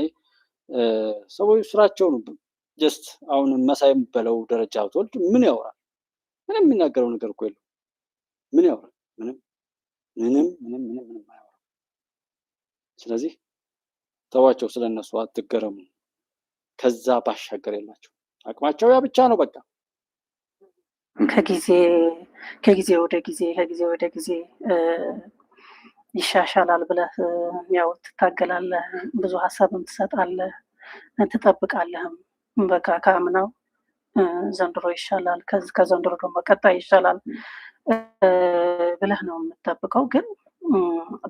ሰዎች ስራቸው ነው። ጀስት አሁን መሳይም በለው ደረጃ ብትወልድ ምን ያወራል? ምንም የሚናገረው ነገር እኮ የለው። ምን ያወራል? ምንም አያወራም። ስለዚህ ተዋቸው፣ ስለነሱ አትገረሙ። ከዛ ባሻገር የላቸው አቅማቸው ያ ብቻ ነው። በቃ ከጊዜ ወደ ጊዜ ይሻሻላል ብለህ ያው ትታገላለህ፣ ብዙ ሀሳብም ትሰጣለህ፣ ትጠብቃለህም። በቃ ከአምናው ዘንድሮ ይሻላል፣ ከዘንድሮ ደግሞ ቀጣይ ይሻላል ብለህ ነው የምትጠብቀው። ግን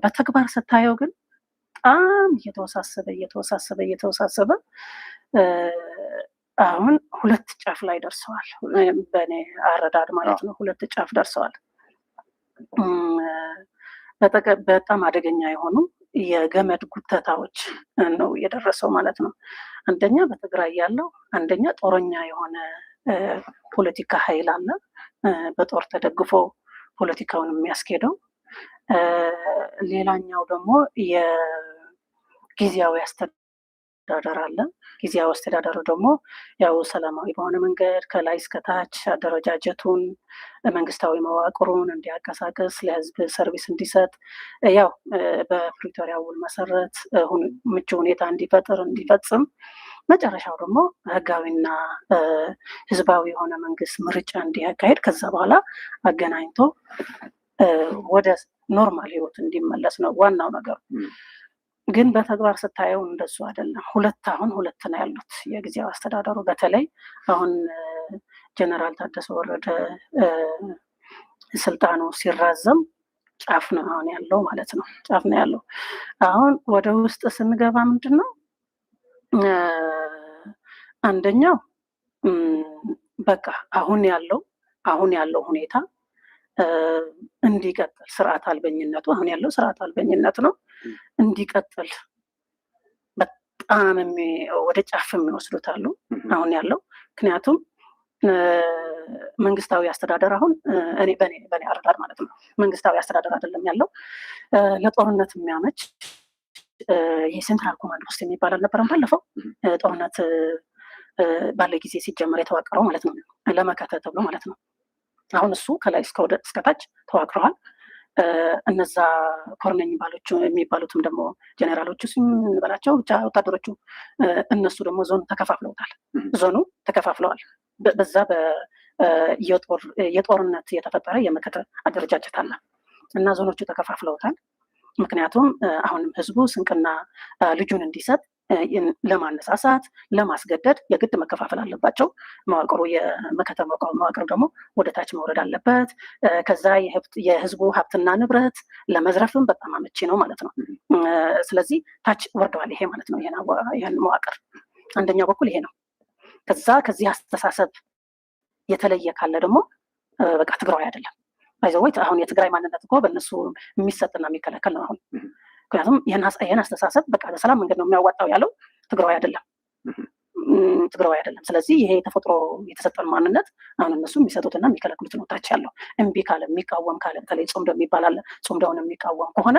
በተግባር ስታየው ግን በጣም እየተወሳሰበ አሁን ሁለት ጫፍ ላይ ደርሰዋል። በእኔ አረዳድ ማለት ነው። ሁለት ጫፍ ደርሰዋል። በጣም አደገኛ የሆኑ የገመድ ጉተታዎች ነው የደረሰው ማለት ነው። አንደኛ በትግራይ ያለው አንደኛ ጦረኛ የሆነ ፖለቲካ ኃይል አለ፣ በጦር ተደግፎ ፖለቲካውን የሚያስኬደው። ሌላኛው ደግሞ የጊዜያዊ አስተዳደር አለ። ጊዜያዊ አስተዳደሩ ደግሞ ያው ሰላማዊ በሆነ መንገድ ከላይ እስከታች አደረጃጀቱን መንግስታዊ መዋቅሩን እንዲያንቀሳቅስ ለህዝብ ሰርቪስ እንዲሰጥ ያው በፕሪቶሪያ ውል መሰረት ምቹ ሁኔታ እንዲፈጽም መጨረሻው ደግሞ ህጋዊና ህዝባዊ የሆነ መንግስት ምርጫ እንዲያካሄድ ከዛ በኋላ አገናኝቶ ወደ ኖርማል ህይወት እንዲመለስ ነው ዋናው ነገር። ግን በተግባር ስታየው እንደሱ አይደለም። ሁለት ነው ያሉት የጊዜያዊ አስተዳደሩ። በተለይ አሁን ጀነራል ታደሰ ወረደ ስልጣኑ ሲራዘም ጫፍ ነው አሁን ያለው ማለት ነው። ጫፍ ነው ያለው። አሁን ወደ ውስጥ ስንገባ ምንድን ነው አንደኛው በቃ አሁን ያለው ሁኔታ እንዲቀጥል ስርዓት አልበኝነቱ አሁን ያለው ስርዓት አልበኝነት ነው እንዲቀጥል በጣም ወደ ጫፍ የሚወስዱት አሉ አሁን ያለው። ምክንያቱም መንግስታዊ አስተዳደር አሁን በእኔ አረዳድ ማለት ነው መንግስታዊ አስተዳደር አይደለም ያለው። ለጦርነት የሚያመች የሴንትራል ኮማንድ ፖስት የሚባል አልነበረም ባለፈው ጦርነት ባለ ጊዜ ሲጀመር የተዋቀረው ማለት ነው ለመከተ ተብሎ ማለት ነው። አሁን እሱ ከላይ እስከታች ተዋቅረዋል። እነዛ ኮርነኝ የሚባሉትም ደግሞ ጀኔራሎቹ ስንበላቸው ብቻ ወታደሮቹ እነሱ ደግሞ ዞን ተከፋፍለውታል። ዞኑ ተከፋፍለዋል። በዛ የጦርነት የተፈጠረ የመከተ አደረጃጀት አለ እና ዞኖቹ ተከፋፍለውታል። ምክንያቱም አሁንም ህዝቡ ስንቅና ልጁን እንዲሰጥ ለማነሳሳት ለማስገደድ የግድ መከፋፈል አለባቸው። መዋቅሩ የመከተ መዋቅር ደግሞ ወደ ታች መውረድ አለበት። ከዛ የህዝቡ ሀብትና ንብረት ለመዝረፍም በጣም አመቺ ነው ማለት ነው። ስለዚህ ታች ወርደዋል ይሄ ማለት ነው። ይህን መዋቅር አንደኛው በኩል ይሄ ነው። ከዚህ አስተሳሰብ የተለየ ካለ ደግሞ በቃ ትግራዋይ አይደለም። አይዘወይት አሁን የትግራይ ማንነት እኮ በእነሱ የሚሰጥና የሚከለከል ነው አሁን። ምክንያቱም ይህን አስተሳሰብ በቃ በሰላም መንገድ ነው የሚያዋጣው ያለው ትግራዋይ አይደለም። ስለዚህ ይሄ ተፈጥሮ የተሰጠን ማንነት አሁን እነሱ የሚሰጡትና የሚከለክሉት ነው ታች ያለው። እምቢ ካለ የሚቃወም ካለ በተለይ ጾም ደም ይባላል። ጾም ደውን የሚቃወም ከሆነ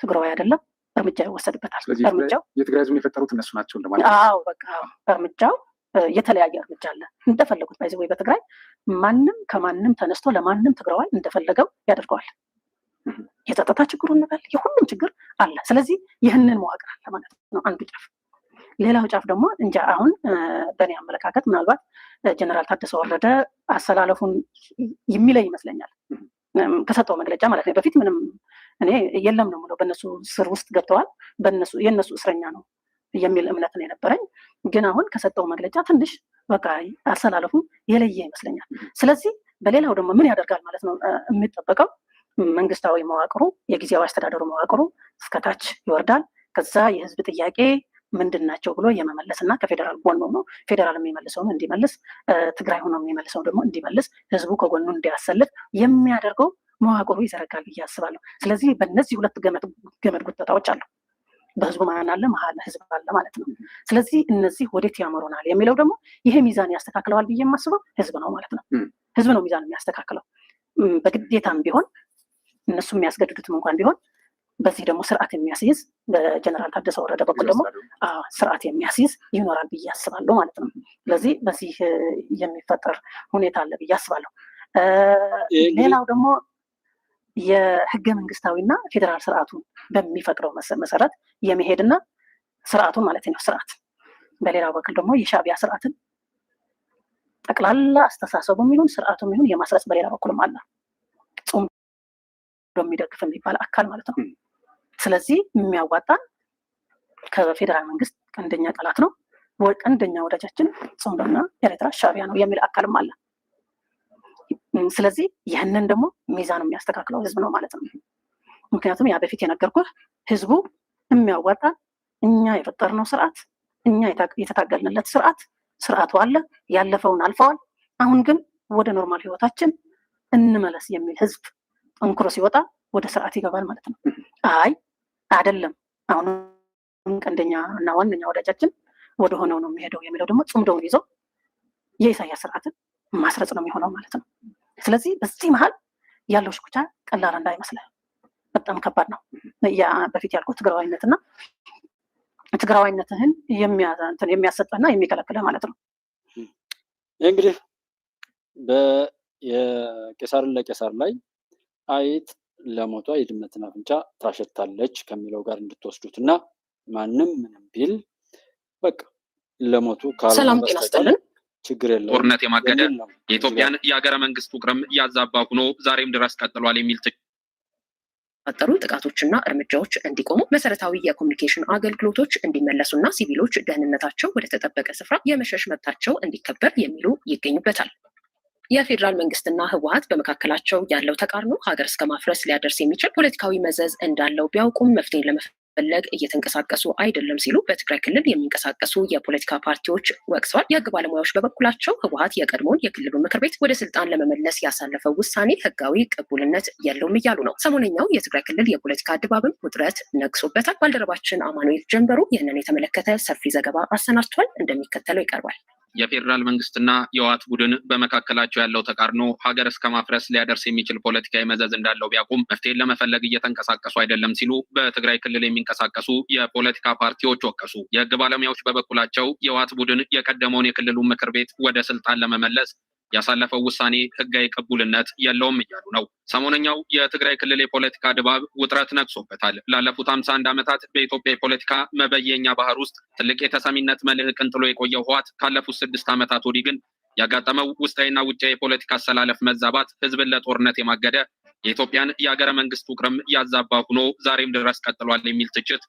ትግራዋይ አይደለም፣ እርምጃ ይወሰድበታል። እርምጃው የትግራይ ህዝብን የፈጠሩት እነሱ ናቸው እንደማለት። አዎ በቃ እርምጃው የተለያየ እርምጃ አለ። እንደፈለጉት ባይዘ ወይ በትግራይ ማንም ከማንም ተነስቶ ለማንም ትግራዋይ እንደፈለገው ያደርገዋል። የጸጥታ ችግሩ እንበል የሁሉም ችግር አለ። ስለዚህ ይህንን መዋቅር አለ ማለት ነው አንዱ ጫፍ። ሌላው ጫፍ ደግሞ እንጃ አሁን በእኔ አመለካከት ምናልባት ጀነራል ታደሰ ወረደ አሰላለፉን የሚለይ ይመስለኛል ከሰጠው መግለጫ ማለት ነው። በፊት ምንም እኔ የለም ነው የምለው በእነሱ ስር ውስጥ ገብተዋል፣ የእነሱ እስረኛ ነው የሚል እምነት ነው የነበረኝ። ግን አሁን ከሰጠው መግለጫ ትንሽ በቃ አሰላለፉ የለየ ይመስለኛል። ስለዚህ በሌላው ደግሞ ምን ያደርጋል ማለት ነው የሚጠበቀው መንግስታዊ መዋቅሩ የጊዜያዊ አስተዳደሩ መዋቅሩ እስከታች ይወርዳል። ከዛ የህዝብ ጥያቄ ምንድን ናቸው ብሎ የመመለስ እና ከፌዴራል ጎን ሆኖ ፌዴራል የሚመልሰውን እንዲመልስ፣ ትግራይ ሆኖ የሚመልሰው ደግሞ እንዲመልስ፣ ህዝቡ ከጎኑ እንዲያሰልፍ የሚያደርገው መዋቅሩ ይዘረጋል ብዬ አስባለሁ። ስለዚህ በእነዚህ ሁለት ገመድ ጉተታዎች አሉ። በህዝቡ ማን አለ፣ መሀል ህዝብ አለ ማለት ነው። ስለዚህ እነዚህ ወዴት ያመሩናል የሚለው ደግሞ ይሄ ሚዛን ያስተካክለዋል ብዬ የማስበው ህዝብ ነው ማለት ነው። ህዝብ ነው ሚዛን የሚያስተካክለው በግዴታም ቢሆን እነሱ የሚያስገድዱትም እንኳን ቢሆን። በዚህ ደግሞ ስርዓት የሚያስይዝ በጀነራል ታደሰ ወረደ በኩል ደግሞ ስርዓት የሚያስይዝ ይኖራል ብዬ አስባለሁ ማለት ነው። ስለዚህ በዚህ የሚፈጠር ሁኔታ አለ ብዬ አስባለሁ። ሌላው ደግሞ የህገ መንግስታዊና ፌዴራል ስርዓቱን በሚፈጥረው መሰረት የመሄድና ስርዓቱን ማለት ነው ስርዓት፣ በሌላው በኩል ደግሞ የሻዕቢያ ስርዓትን ጠቅላላ አስተሳሰቡም ይሁን ስርዓቱም ይሁን የማስረጽ በሌላ በኩልም አለ ጾም የሚደግፍ የሚባል አካል ማለት ነው። ስለዚህ የሚያዋጣን ከፌዴራል መንግስት ቀንደኛ ጠላት ነው፣ ቀንደኛ ወዳጃችን ጾምና ኤርትራ ሻዕቢያ ነው የሚል አካልም አለ። ስለዚህ ይህንን ደግሞ ሚዛኑ የሚያስተካክለው ህዝብ ነው ማለት ነው። ምክንያቱም ያ በፊት የነገርኩህ ህዝቡ የሚያዋጣ እኛ የፈጠርነው ስርዓት፣ እኛ የተታገልንለት ስርዓቱ አለ፣ ያለፈውን አልፈዋል። አሁን ግን ወደ ኖርማል ህይወታችን እንመለስ የሚል ህዝብ ጠንክሮ ሲወጣ ወደ ስርዓት ይገባል ማለት ነው። አይ አይደለም አሁን ቀንደኛ እና ዋነኛ ወዳጃችን ወደ ሆነው ነው የሚሄደው የሚለው ደግሞ ጽምዶውን ይዞ የኢሳያስ ስርዓትን ማስረጽ ነው የሚሆነው ማለት ነው። ስለዚህ በዚህ መሀል ያለው ሽኩቻ ቀላል እንዳይመስልህ በጣም ከባድ ነው። ያ በፊት ያልኩት ትግራዋይነትና ትግራዋይነትህን የሚያሰጥህና የሚከለክልህ ማለት ነው። እንግዲህ የቄሳርን ለቄሳር ላይ አይጥ ለሞቷ የድመትን አፍንጫ ታሸታለች ከሚለው ጋር እንድትወስዱት እና ማንም ምንም ቢል በቃ ለሞቱ ሰላም ጤና ይስጥልን። ችግር የለውም። ጦርነት የማገደ የኢትዮጵያን የሀገረ መንግስት ውቅርም እያዛባ ሆኖ ዛሬም ድረስ ቀጥሏል የሚል ፈጠሩ ጥቃቶችና እርምጃዎች እንዲቆሙ፣ መሰረታዊ የኮሚኒኬሽን አገልግሎቶች እንዲመለሱና ሲቪሎች ደህንነታቸው ወደ ተጠበቀ ስፍራ የመሸሽ መብታቸው እንዲከበር የሚሉ ይገኙበታል። የፌዴራል መንግስትና ህወሓት በመካከላቸው ያለው ተቃርኖ ሀገር እስከ ማፍረስ ሊያደርስ የሚችል ፖለቲካዊ መዘዝ እንዳለው ቢያውቁም መፍትሄ ፈለግ እየተንቀሳቀሱ አይደለም ሲሉ በትግራይ ክልል የሚንቀሳቀሱ የፖለቲካ ፓርቲዎች ወቅሰዋል። የህግ ባለሙያዎች በበኩላቸው ህወሓት የቀድሞውን የክልሉ ምክር ቤት ወደ ስልጣን ለመመለስ ያሳለፈው ውሳኔ ህጋዊ ቅቡልነት የለውም እያሉ ነው። ሰሞነኛው የትግራይ ክልል የፖለቲካ ድባብም ውጥረት ነግሶበታል። ባልደረባችን አማኑኤል ጀንበሩ ይህንን የተመለከተ ሰፊ ዘገባ አሰናድቷል፣ እንደሚከተለው ይቀርባል። የፌዴራል መንግስትና የህወሓት ቡድን በመካከላቸው ያለው ተቃርኖ ሀገር እስከ ማፍረስ ሊያደርስ የሚችል ፖለቲካዊ መዘዝ እንዳለው ቢያውቁም መፍትሄን ለመፈለግ እየተንቀሳቀሱ አይደለም ሲሉ በትግራይ ክልል የሚንቀሳቀሱ የፖለቲካ ፓርቲዎች ወቀሱ። የህግ ባለሙያዎች በበኩላቸው የህወሓት ቡድን የቀደመውን የክልሉ ምክር ቤት ወደ ስልጣን ለመመለስ ያሳለፈው ውሳኔ ህጋዊ ቅቡልነት የለውም እያሉ ነው። ሰሞነኛው የትግራይ ክልል የፖለቲካ ድባብ ውጥረት ነግሶበታል። ላለፉት 51 ዓመታት በኢትዮጵያ የፖለቲካ መበየኛ ባህር ውስጥ ትልቅ የተሰሚነት መልህቅን ጥሎ የቆየው ህወሓት ካለፉት 6 ዓመታት ወዲህ ግን ያጋጠመው ውስጣዊና ውጫዊ የፖለቲካ አሰላለፍ መዛባት ህዝብን ለጦርነት የማገደ የኢትዮጵያን የሀገረ መንግስት ውቅርም ያዛባ ሆኖ ዛሬም ድረስ ቀጥሏል የሚል ትችት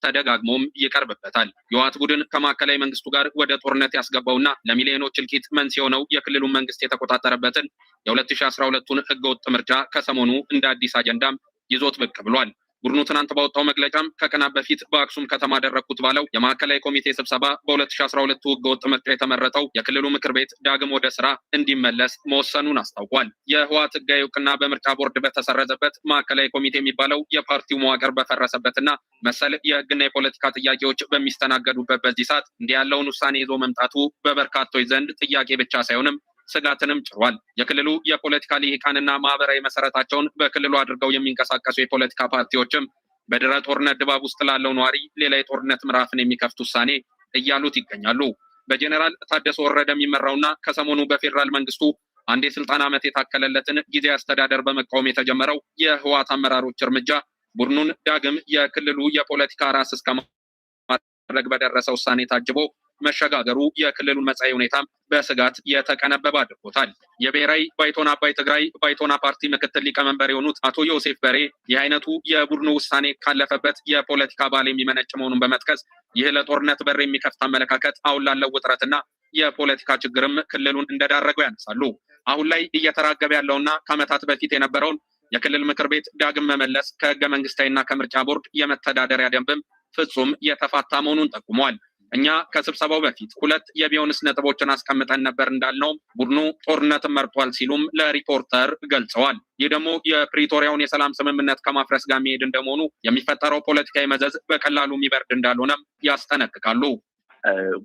ተደጋግሞም ይቀርብበታል። የህወሓት ቡድን ከማዕከላዊ መንግስቱ ጋር ወደ ጦርነት ያስገባውና ለሚሊዮኖች እልቂት መንስኤ የሆነው የክልሉን መንግስት የተቆጣጠረበትን የ2012ቱን ህገወጥ ምርጫ ከሰሞኑ እንደ አዲስ አጀንዳም ይዞት ብቅ ብሏል። ቡድኑ ትናንት ባወጣው መግለጫም ከቀናት በፊት በአክሱም ከተማ አደረግኩት ባለው የማዕከላዊ ኮሚቴ ስብሰባ በ2012 ህገወጥ ምርጫ የተመረጠው የክልሉ ምክር ቤት ዳግም ወደ ስራ እንዲመለስ መወሰኑን አስታውቋል። የህወሓት ህጋዊ እውቅና በምርጫ ቦርድ በተሰረዘበት ማዕከላዊ ኮሚቴ የሚባለው የፓርቲው መዋቅር በፈረሰበትና መሰል የህግና የፖለቲካ ጥያቄዎች በሚስተናገዱበት በዚህ ሰዓት እንዲህ ያለውን ውሳኔ ይዞ መምጣቱ በበርካቶች ዘንድ ጥያቄ ብቻ ሳይሆንም ስጋትንም ጭሯል። የክልሉ የፖለቲካ ልሂቃንና ማህበራዊ መሰረታቸውን በክልሉ አድርገው የሚንቀሳቀሱ የፖለቲካ ፓርቲዎችም በድረ ጦርነት ድባብ ውስጥ ላለው ነዋሪ ሌላ የጦርነት ምዕራፍን የሚከፍት ውሳኔ እያሉት ይገኛሉ። በጀኔራል ታደሰ ወረደ የሚመራውና ከሰሞኑ በፌዴራል መንግስቱ አንድ የስልጣን ዓመት የታከለለትን ጊዜያዊ አስተዳደር በመቃወም የተጀመረው የህወሓት አመራሮች እርምጃ ቡድኑን ዳግም የክልሉ የፖለቲካ ራስ እስከ ማድረግ በደረሰ ውሳኔ ታጅቦ መሸጋገሩ የክልሉን መጻኢ ሁኔታም በስጋት የተቀነበበ አድርጎታል። የብሔራዊ ባይቶና አባይ ትግራይ ባይቶና ፓርቲ ምክትል ሊቀመንበር የሆኑት አቶ ዮሴፍ በሬ ይህ አይነቱ የቡድኑ ውሳኔ ካለፈበት የፖለቲካ ባህል የሚመነጭ መሆኑን በመጥቀስ ይህ ለጦርነት በር የሚከፍት አመለካከት አሁን ላለው ውጥረትና የፖለቲካ ችግርም ክልሉን እንደዳረገው ያነሳሉ። አሁን ላይ እየተራገበ ያለውና ከዓመታት በፊት የነበረውን የክልል ምክር ቤት ዳግም መመለስ ከህገ መንግስታዊና ከምርጫ ቦርድ የመተዳደሪያ ደንብም ፍጹም የተፋታ መሆኑን ጠቁመዋል። እኛ ከስብሰባው በፊት 2 የቢሆንስ ነጥቦችን አስቀምጠን ነበር እንዳልነው ቡድኑ ጦርነትን መርጧል ሲሉም ለሪፖርተር ገልጸዋል። ይህ ደግሞ የፕሪቶሪያውን የሰላም ስምምነት ከማፍረስ ጋር የሚሄድ እንደመሆኑ የሚፈጠረው ፖለቲካዊ መዘዝ በቀላሉ የሚበርድ እንዳልሆነም ያስጠነቅቃሉ።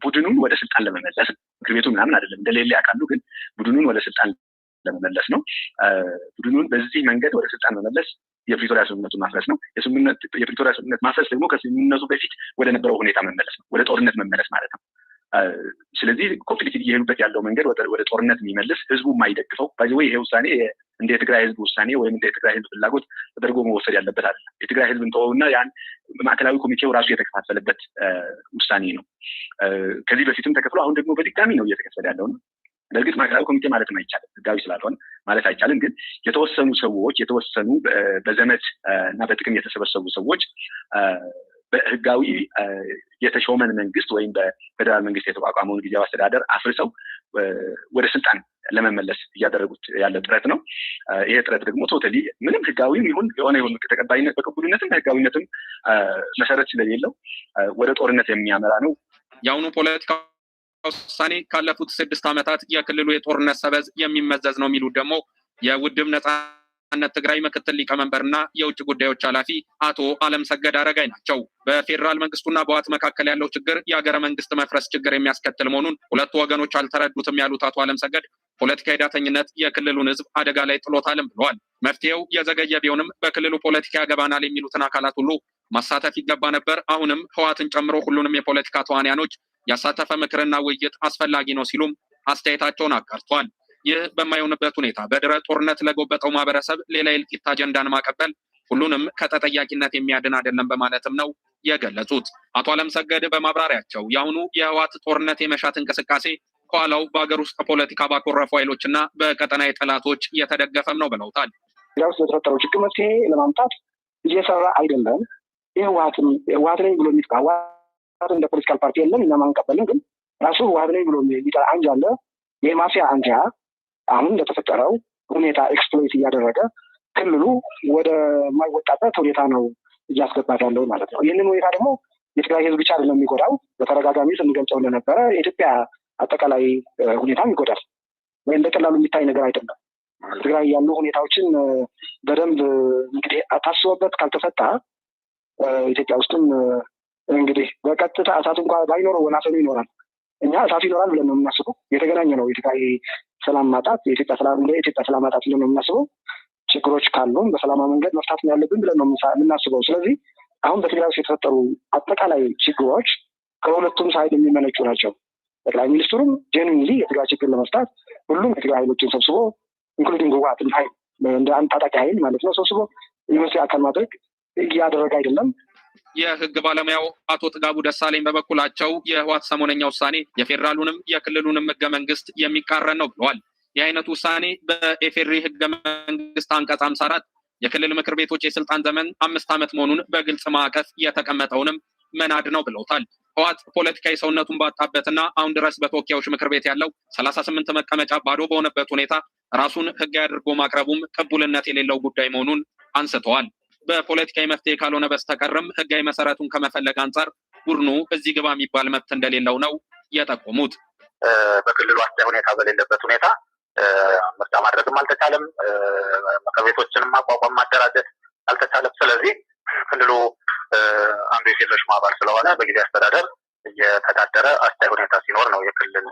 ቡድኑን ወደ ስልጣን ለመመለስ ምክር ቤቱ ምናምን አይደለም እንደሌለ ያውቃሉ፣ ግን ቡድኑን ወደ ስልጣን ለመመለስ ነው። ቡድኑን በዚህ መንገድ ወደ ስልጣን መመለስ የፕሪቶሪያ ስምምነቱን ማፍረስ ነው። የፕሪቶሪያ ስምምነት ማፍረስ ደግሞ ከስምምነቱ በፊት ወደ ነበረው ሁኔታ መመለስ ነው፣ ወደ ጦርነት መመለስ ማለት ነው። ስለዚህ ኮምፕሊት እየሄዱበት ያለው መንገድ ወደ ጦርነት የሚመልስ ህዝቡ የማይደግፈው ባይዘው ይሄ ውሳኔ እንደ የትግራይ ህዝብ ውሳኔ ወይም እንደ የትግራይ ህዝብ ፍላጎት ተደርጎ መወሰድ ያለበት አይደለም። የትግራይ ህዝብ እንተወውና ያን ማዕከላዊ ኮሚቴው ራሱ የተከፋፈለበት ውሳኔ ነው። ከዚህ በፊትም ተከፍሎ አሁን ደግሞ በድጋሚ ነው እየተከፈለ ያለው ነው። በእርግጥ ማዕከላዊ ኮሚቴ ማለትም አይቻልም፣ ህጋዊ ስላልሆነ ማለት አይቻልም። ግን የተወሰኑ ሰዎች በዘመድ እና በጥቅም የተሰበሰቡ ሰዎች በህጋዊ የተሾመን መንግስት ወይም በፌደራል መንግስት የተቋቋመውን ጊዜያዊ አስተዳደር አፍርሰው ወደ ስልጣን ለመመለስ እያደረጉት ያለ ጥረት ነው። ይሄ ጥረት ደግሞ ቶታሊ ምንም ህጋዊም ይሁን የሆነ ተቀባይነት በቅቡልነትም ህጋዊነትም መሰረት ስለሌለው ወደ ጦርነት የሚያመራ ነው። የአሁኑ ፖለቲካ ውሳኔ ካለፉት 6 ዓመታት የክልሉ የጦርነት ሰበዝ የሚመዘዝ ነው የሚሉት ደግሞ የውድብ ነጻነት ትግራይ ምክትል ሊቀመንበርና የውጭ ጉዳዮች ኃላፊ አቶ አለምሰገድ አረጋይ ናቸው። በፌዴራል መንግስቱና በህወሓት መካከል ያለው ችግር የሀገረ መንግስት መፍረስ ችግር የሚያስከትል መሆኑን ሁለቱ ወገኖች አልተረዱትም ያሉት አቶ አለምሰገድ ፖለቲካዊ ዳተኝነት የክልሉን ህዝብ አደጋ ላይ ጥሎታልም ብለዋል። መፍትሄው የዘገየ ቢሆንም በክልሉ ፖለቲካ ያገባናል የሚሉትን አካላት ሁሉ ማሳተፍ ይገባ ነበር። አሁንም ህወሓትን ጨምሮ ሁሉንም የፖለቲካ ተዋንያኖች ያሳተፈ ምክርና ውይይት አስፈላጊ ነው ሲሉም አስተያየታቸውን አጋርተዋል። ይህ በማይሆንበት ሁኔታ በድረ ጦርነት ለጎበጠው ማህበረሰብ ሌላ የእልቂት አጀንዳን ማቀበል ሁሉንም ከተጠያቂነት የሚያድን አይደለም በማለትም ነው የገለጹት። አቶ አለምሰገድ በማብራሪያቸው የአሁኑ የህወሓት ጦርነት የመሻት እንቅስቃሴ ከኋላው በሀገር ውስጥ ፖለቲካ ባኮረፉ ኃይሎችና በቀጠናዊ ጠላቶች እየተደገፈም ነው ብለውታል። ውስጥ የተፈጠረው ችግር መፍትሄ ለማምጣት እየሰራ አይደለም። ህወሓት ነኝ ብሎ የሚጠራ እንደ ፖለቲካል ፓርቲ የለም፣ እኛም አንቀበልም። ግን ራሱ ህወሓት ነኝ ብሎ የሚጠራ አንጃ አለ። የማፊያ አንጃ አሁን እንደተፈጠረው ሁኔታ ኤክስፕሎይት እያደረገ ክልሉ ወደ ማይወጣበት ሁኔታ ነው እያስገባት ያለው ማለት ነው። ይህንን ሁኔታ ደግሞ የትግራይ ህዝብ ብቻ አይደለም የሚጎዳው። በተደጋጋሚ ስንገልጸው እንደነበረ የኢትዮጵያ አጠቃላይ ሁኔታም ይጎዳል። ወይ እንደ ቀላሉ የሚታይ ነገር አይደለም። ትግራይ ያሉ ሁኔታዎችን በደንብ እንግዲህ ታስቦበት ካልተፈታ ኢትዮጵያ ውስጥም እንግዲህ በቀጥታ እሳት እንኳን ባይኖረው ወናፈኑ ይኖራል። እኛ እሳት ይኖራል ብለን ነው የምናስበው። የተገናኘ ነው የትግራይ ሰላም ማጣት የኢትዮጵያ ሰላም ማጣት ብለን ነው የምናስበው። ችግሮች ካሉም በሰላማዊ መንገድ መፍታት ያለብን ብለን ነው የምናስበው። ስለዚህ አሁን በትግራይ ውስጥ የተፈጠሩ አጠቃላይ ችግሮች ከሁለቱም ሳይድ የሚመነጩ ናቸው። ጠቅላይ ሚኒስትሩም ጄኑዊንሊ የትግራይ ችግር ለመፍታት ሁሉም የትግራይ ኃይሎችን ሰብስቦ ኢንክሉዲንግ ህወሓትን ኃይል እንደ አንድ ታጣቂ ኃይል ማለት ነው ሰብስቦ የመፍትሄ አካል ማድረግ እያደረገ አይደለም። የህግ ባለሙያው አቶ ጥጋቡ ደሳለኝ በበኩላቸው የህወሓት ሰሞነኛ ውሳኔ የፌዴራሉንም የክልሉንም ህገ መንግስት የሚቃረን ነው ብለዋል። ይህ አይነቱ ውሳኔ በኢፌዴሪ ህገ መንግስት አንቀጽ 54 የክልል ምክር ቤቶች የስልጣን ዘመን 5 ዓመት መሆኑን በግልጽ ማዕቀፍ የተቀመጠውንም መናድ ነው ብለውታል። ህወሓት ፖለቲካዊ ሰውነቱን ባጣበትና አሁን ድረስ በተወካዮች ምክር ቤት ያለው 38 መቀመጫ ባዶ በሆነበት ሁኔታ ራሱን ህጋዊ አድርጎ ማቅረቡም ቅቡልነት የሌለው ጉዳይ መሆኑን አንስተዋል። በፖለቲካዊ መፍትሄ ካልሆነ በስተቀርም ህጋዊ መሰረቱን ከመፈለግ አንጻር ቡድኑ እዚህ ግባ የሚባል መብት እንደሌለው ነው የጠቆሙት። በክልሉ አስቻይ ሁኔታ በሌለበት ሁኔታ ምርጫ ማድረግም አልተቻለም። ምክር ቤቶችንም ማቋቋም ማደራጀት አልተቻለም። ስለዚህ ክልሉ አንዱ የፌዴሬሽን አባል ስለሆነ በጊዜ አስተዳደር እየተዳደረ አስቻይ ሁኔታ ሲኖር ነው የክልል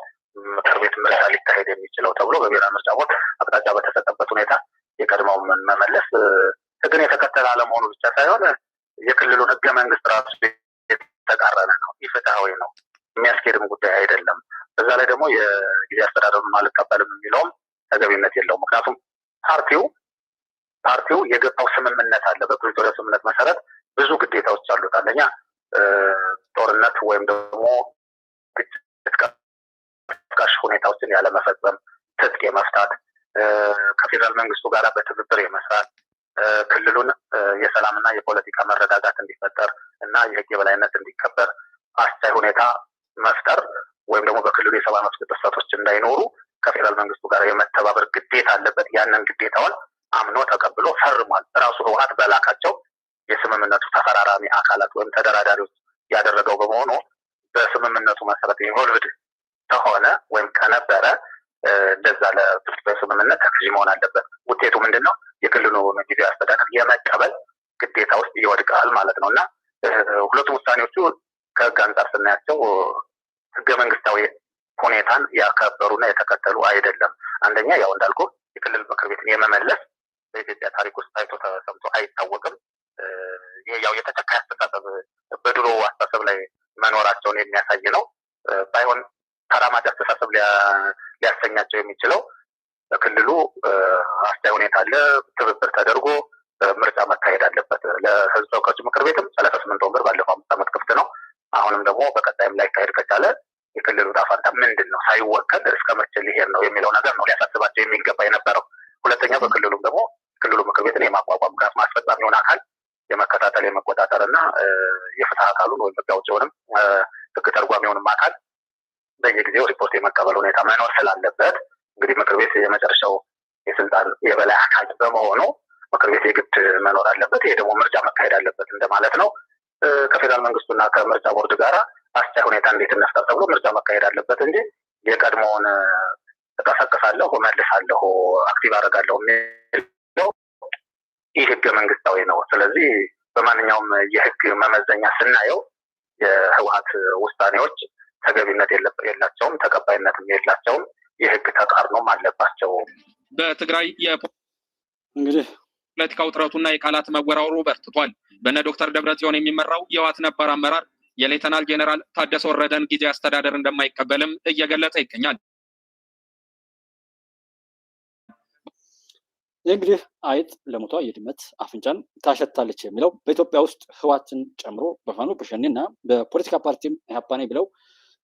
ምክር ቤት ምርጫ ሊካሄድ የሚችለው ተብሎ በብሔራዊ ምርጫ ቦርድ አቅጣጫ በተሰጠበት ሁኔታ የቀድሞውን መመለስ ህግን የተከተለ አለመሆኑ ብቻ ሳይሆን የክልሉን ህገ መንግስት ራሱ የተቃረነ ነው፣ ኢፍትሐዊ ነው፣ የሚያስኬድም ጉዳይ አይደለም። በዛ ላይ ደግሞ የጊዜ አስተዳደሩን አልቀበልም የሚለውም ተገቢነት የለውም። ምክንያቱም ፓርቲው የገባው ስምምነት አለ። በፕሪቶሪያ ስምምነት መሰረት ብዙ ግዴታዎች አሉት። አንደኛ ጦርነት ወይም ደግሞ ቀስቃሽ ሁኔታዎችን ያለመፈጸም፣ ትጥቅ የመፍታት፣ ከፌዴራል መንግስቱ ጋር በትብብር የመስራት፣ ክልሉን የሰላምና የፖለቲካ መረጋጋት እንዲፈጠር እና የህግ የበላይነት እንዲከበር አስቻይ ሁኔታ መፍጠር ወይም ደግሞ በክልሉ የሰብአዊ መብት ጥሰቶች እንዳይኖሩ ከፌዴራል መንግስቱ ጋር የመተባበር ግዴታ አለበት። ያንን ግዴታውን አምኖ ተቀብሎ ፈርሟል። ራሱ ህወሓት በላካቸው የስምምነቱ ተፈራራሚ አካላት ወይም ተደራዳሪዎች ያደረገው በመሆኑ በስምምነቱ መሰረት ኢንቮልቭድ ከሆነ ወይም ከነበረ እንደዛ ለፕሪቶሪያ ስምምነት ተገዢ መሆን አለበት። ውጤቱ ምንድን ነው? የክልሉ ጊዜያዊ አስተዳደር የመቀበል ግዴታ ውስጥ ይወድቃል ማለት ነው እና ሁለቱም ውሳኔዎቹ ከህግ አንጻር ስናያቸው ህገ መንግስታዊ ሁኔታን ያከበሩና የተከተሉ አይደለም። አንደኛ ያው እንዳልኩ የክልል ምክር ቤትን የመመለስ በኢትዮጵያ ታሪክ ውስጥ ታይቶ ተሰምቶ አይታወቅም። ይህ ያው የተተካ አስተሳሰብ በድሮ አስተሳሰብ ላይ መኖራቸውን የሚያሳይ ነው። ባይሆን ተራማጅ አስተሳሰብ ሊያሰኛቸው የሚችለው በክልሉ አስቻይ ሁኔታ አለ፣ ትብብር ተደርጎ ምርጫ መካሄድ አለበት። ለህዝብ ተወካዮች ምክር ቤትም 38 ወንበር ባለፈው 5 ዓመት ክፍት ነው። አሁንም ደግሞ በቀጣይም ላይ ካሄድ ከቻለ የክልሉ ዕጣ ፈንታ ምንድን ነው፣ ሳይወከል እስከ መቼ ሊሄድ ነው የሚለው ነገር ነው ሊያሳስባቸው የሚገባ የነበረው። ሁለተኛ በክልሉም ደግሞ ክልሉ ምክር ቤትን የማቋቋም ጋር ማስፈጻሚውን አካል የመከታተል የመቆጣጠር እና የፍትህ አካሉን ወይም ህግ አውጪውንም ህግ ተርጓሚውንም አካል በየጊዜው ሪፖርት የመቀበል ሁኔታ መኖር ስላለበት እንግዲህ ምክር ቤት የመጨረሻው የስልጣን የበላይ አካል በመሆኑ ምክር ቤት የግድ መኖር አለበት። ይሄ ደግሞ ምርጫ መካሄድ አለበት እንደማለት ነው። ከፌዴራል መንግስቱና ከምርጫ ቦርድ ጋር አስቻይ ሁኔታ እንዴት እንፍጠር ተብሎ ምርጫ መካሄድ አለበት እንጂ የቀድሞውን እቀሰቅሳለሁ፣ እመልሳለሁ፣ አክቲቭ አደርጋለሁ የሚለው ይህ ህገ መንግስታዊ ነው። ስለዚህ በማንኛውም የህግ መመዘኛ ስናየው የህወሓት ውሳኔዎች ተገቢነት የላቸውም፣ ተቀባይነትም የላቸውም፣ የህግ ተቃርኖም አለባቸው። በትግራይ እንግዲህ ፖለቲካ ውጥረቱና የቃላት መወራወሩ በርትቷል። በነ ዶክተር ደብረጽዮን የሚመራው የህወሓት ነባር አመራር የሌተናል ጄኔራል ታደሰ ወረደን ጊዜ አስተዳደር እንደማይቀበልም እየገለጸ ይገኛል። እንግዲህ አይጥ ለሞቷ የድመት አፍንጫን ታሸታለች የሚለው በኢትዮጵያ ውስጥ ህወሓትን ጨምሮ በፋኖ በሸኔ እና በፖለቲካ ፓርቲም ኢህአፓኔ ብለው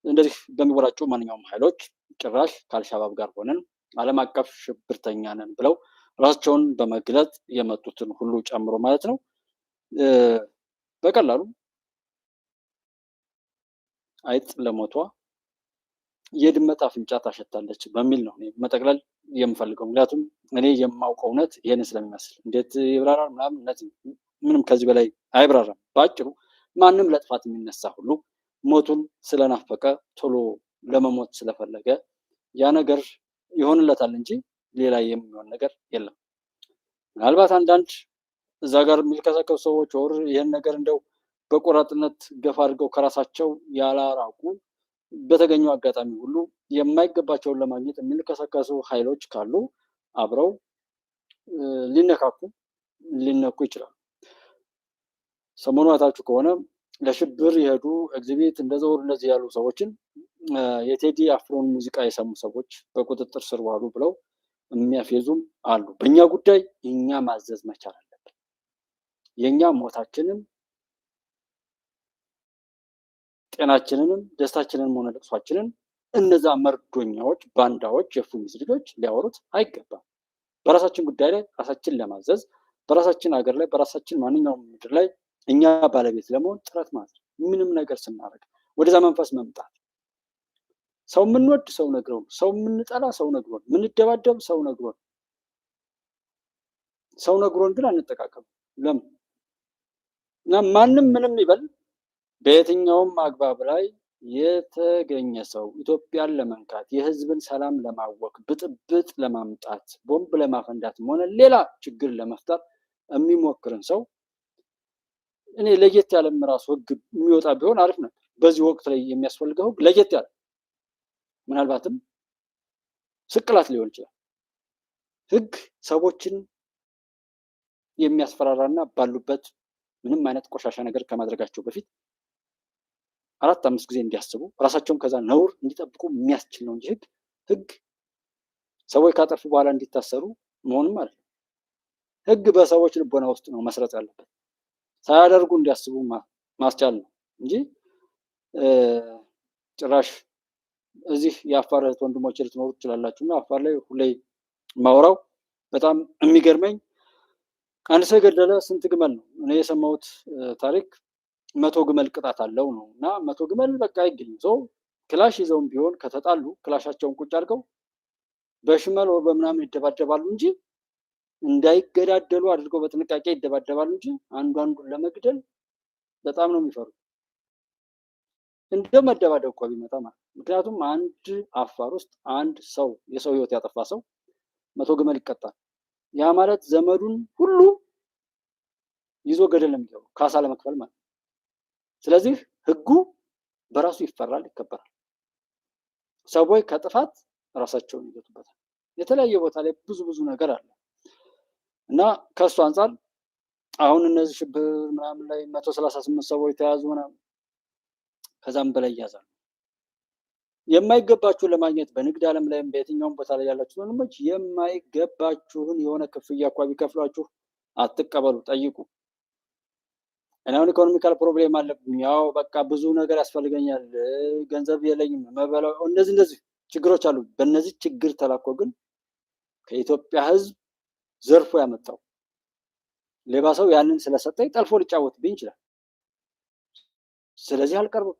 እንደዚህ በሚወራጩ ማንኛውም ኃይሎች ጭራሽ ከአልሻባብ ጋር ሆነን ዓለም አቀፍ ሽብርተኛ ነን ብለው ራሳቸውን በመግለጽ የመጡትን ሁሉ ጨምሮ ማለት ነው በቀላሉ አይጥ ለሞቷ የድመት አፍንጫ ታሸታለች በሚል ነው መጠቅለል የምፈልገው። ምክንያቱም እኔ የማውቀው እውነት ይሄን ስለሚመስል እንዴት ይብራራል ምናምን ምንም ከዚህ በላይ አይብራራም። በአጭሩ ማንም ለጥፋት የሚነሳ ሁሉ ሞቱን ስለናፈቀ ቶሎ ለመሞት ስለፈለገ ያ ነገር ይሆንለታል እንጂ ሌላ የሚሆን ነገር የለም። ምናልባት አንዳንድ እዛ ጋር የሚልከሰከሱ ሰዎች ወር ይህን ነገር እንደው በቆራጥነት ገፋ አድርገው ከራሳቸው ያላራቁ በተገኘው አጋጣሚ ሁሉ የማይገባቸውን ለማግኘት የሚልከሰከሱ ኃይሎች ካሉ አብረው ሊነኩ ይችላሉ። ሰሞኑ አይታችሁ ከሆነ ለሽብር የሄዱ ኤግዚቢት እንደዘወሩ እንደዚህ ያሉ ሰዎችን የቴዲ አፍሮን ሙዚቃ የሰሙ ሰዎች በቁጥጥር ስር ዋሉ ብለው የሚያፌዙም አሉ። በእኛ ጉዳይ እኛ ማዘዝ መቻል አለብን። የእኛ ሞታችንን፣ ጤናችንንም፣ ደስታችንን ሆነ ለቅሷችንን እነዛ መርዶኛዎች፣ ባንዳዎች፣ የፉሚዝ ልጆች ሊያወሩት አይገባም። በራሳችን ጉዳይ ላይ ራሳችን ለማዘዝ በራሳችን ሀገር ላይ በራሳችን ማንኛውም ምድር ላይ እኛ ባለቤት ለመሆን ጥረት ማድረግ፣ ምንም ነገር ስናደርግ ወደዛ መንፈስ መምጣት። ሰው የምንወድ ሰው ነግሮን፣ ሰው የምንጠላ ሰው ነግሮን፣ የምንደባደብ ሰው ነግሮን ግን አንጠቃቀም። ለምን? እና ማንም ምንም ይበል በየትኛውም አግባብ ላይ የተገኘ ሰው ኢትዮጵያን ለመንካት፣ የህዝብን ሰላም ለማወክ፣ ብጥብጥ ለማምጣት፣ ቦምብ ለማፈንዳትም ሆነ ሌላ ችግር ለመፍጠር የሚሞክርን ሰው እኔ ለየት ያለም ራሱ ህግ የሚወጣ ቢሆን አሪፍ ነበር። በዚህ ወቅት ላይ የሚያስፈልገው ህግ ለየት ያለ ምናልባትም ስቅላት ሊሆን ይችላል። ህግ ሰዎችን የሚያስፈራራና ባሉበት ምንም አይነት ቆሻሻ ነገር ከማድረጋቸው በፊት 4-5 ጊዜ እንዲያስቡ ራሳቸውን ከዛ ነውር እንዲጠብቁ የሚያስችል ነው እንጂ ህግ ሰዎች ካጠፉ በኋላ እንዲታሰሩ መሆንም ማለት ነው። ህግ በሰዎች ልቦና ውስጥ ነው መስረጽ ያለበት፣ ሳያደርጉ እንዲያስቡ ማስቻል ነው እንጂ ጭራሽ እዚህ የአፋር እህት ወንድሞች ልትኖሩ ትችላላችሁ እና አፋር ላይ ሁሌ ማውራው በጣም የሚገርመኝ አንድ ሰው የገደለ ስንት ግመል ነው እኔ የሰማሁት ታሪክ 100 ግመል ቅጣት አለው ነው። እና 100 ግመል በቃ አይገኝም። ሰው ክላሽ ይዘውም ቢሆን ከተጣሉ ክላሻቸውን ቁጭ አድርገው በሽመል ወር በምናምን ይደባደባሉ እንጂ እንዳይገዳደሉ አድርገው በጥንቃቄ ይደባደባሉ እንጂ አንዱን ለመግደል በጣም ነው የሚፈሩት። እንደ መደባደብ እኮ ቢመጣ ማለት ምክንያቱም አንድ አፋር ውስጥ አንድ ሰው የሰው ህይወት ያጠፋ ሰው 100 ግመል ይቀጣል። ያ ማለት ዘመዱን ሁሉ ይዞ ገደል ነው የሚገባው ካሳ ለመክፈል ማለት። ስለዚህ ህጉ በራሱ ይፈራል፣ ይከበራል። ሰዎች ከጥፋት ራሳቸውን ይገቱበታል። የተለያየ ቦታ ላይ ብዙ ነገር አለ እና ከሱ አንፃር አሁን እነዚህ ሽብር ምናምን ላይ 138 ሰዎች ተያዙ ምናምን ከዛም በላይ ያዛሉ። የማይገባችሁን ለማግኘት በንግድ ዓለም ላይም በየትኛውም ቦታ ላይ ያላችሁ ወንድሞች የማይገባችሁን የሆነ ክፍያ እንኳ ቢከፍሏችሁ አትቀበሉ፣ ጠይቁ። እኔ አሁን ኢኮኖሚካል ፕሮብሌም አለብኝ፣ ያው በቃ ብዙ ነገር ያስፈልገኛል፣ ገንዘብ የለኝም፣ መበላው፣ እነዚህ ችግሮች አሉ። በእነዚህ ችግር ተላኮ ግን ከኢትዮጵያ ህዝብ ዘርፎ ያመጣው ሌባ ሰው ያንን ስለሰጠኝ ጠልፎ ሊጫወትብኝ ይችላል። ስለዚህ አልቀርብም።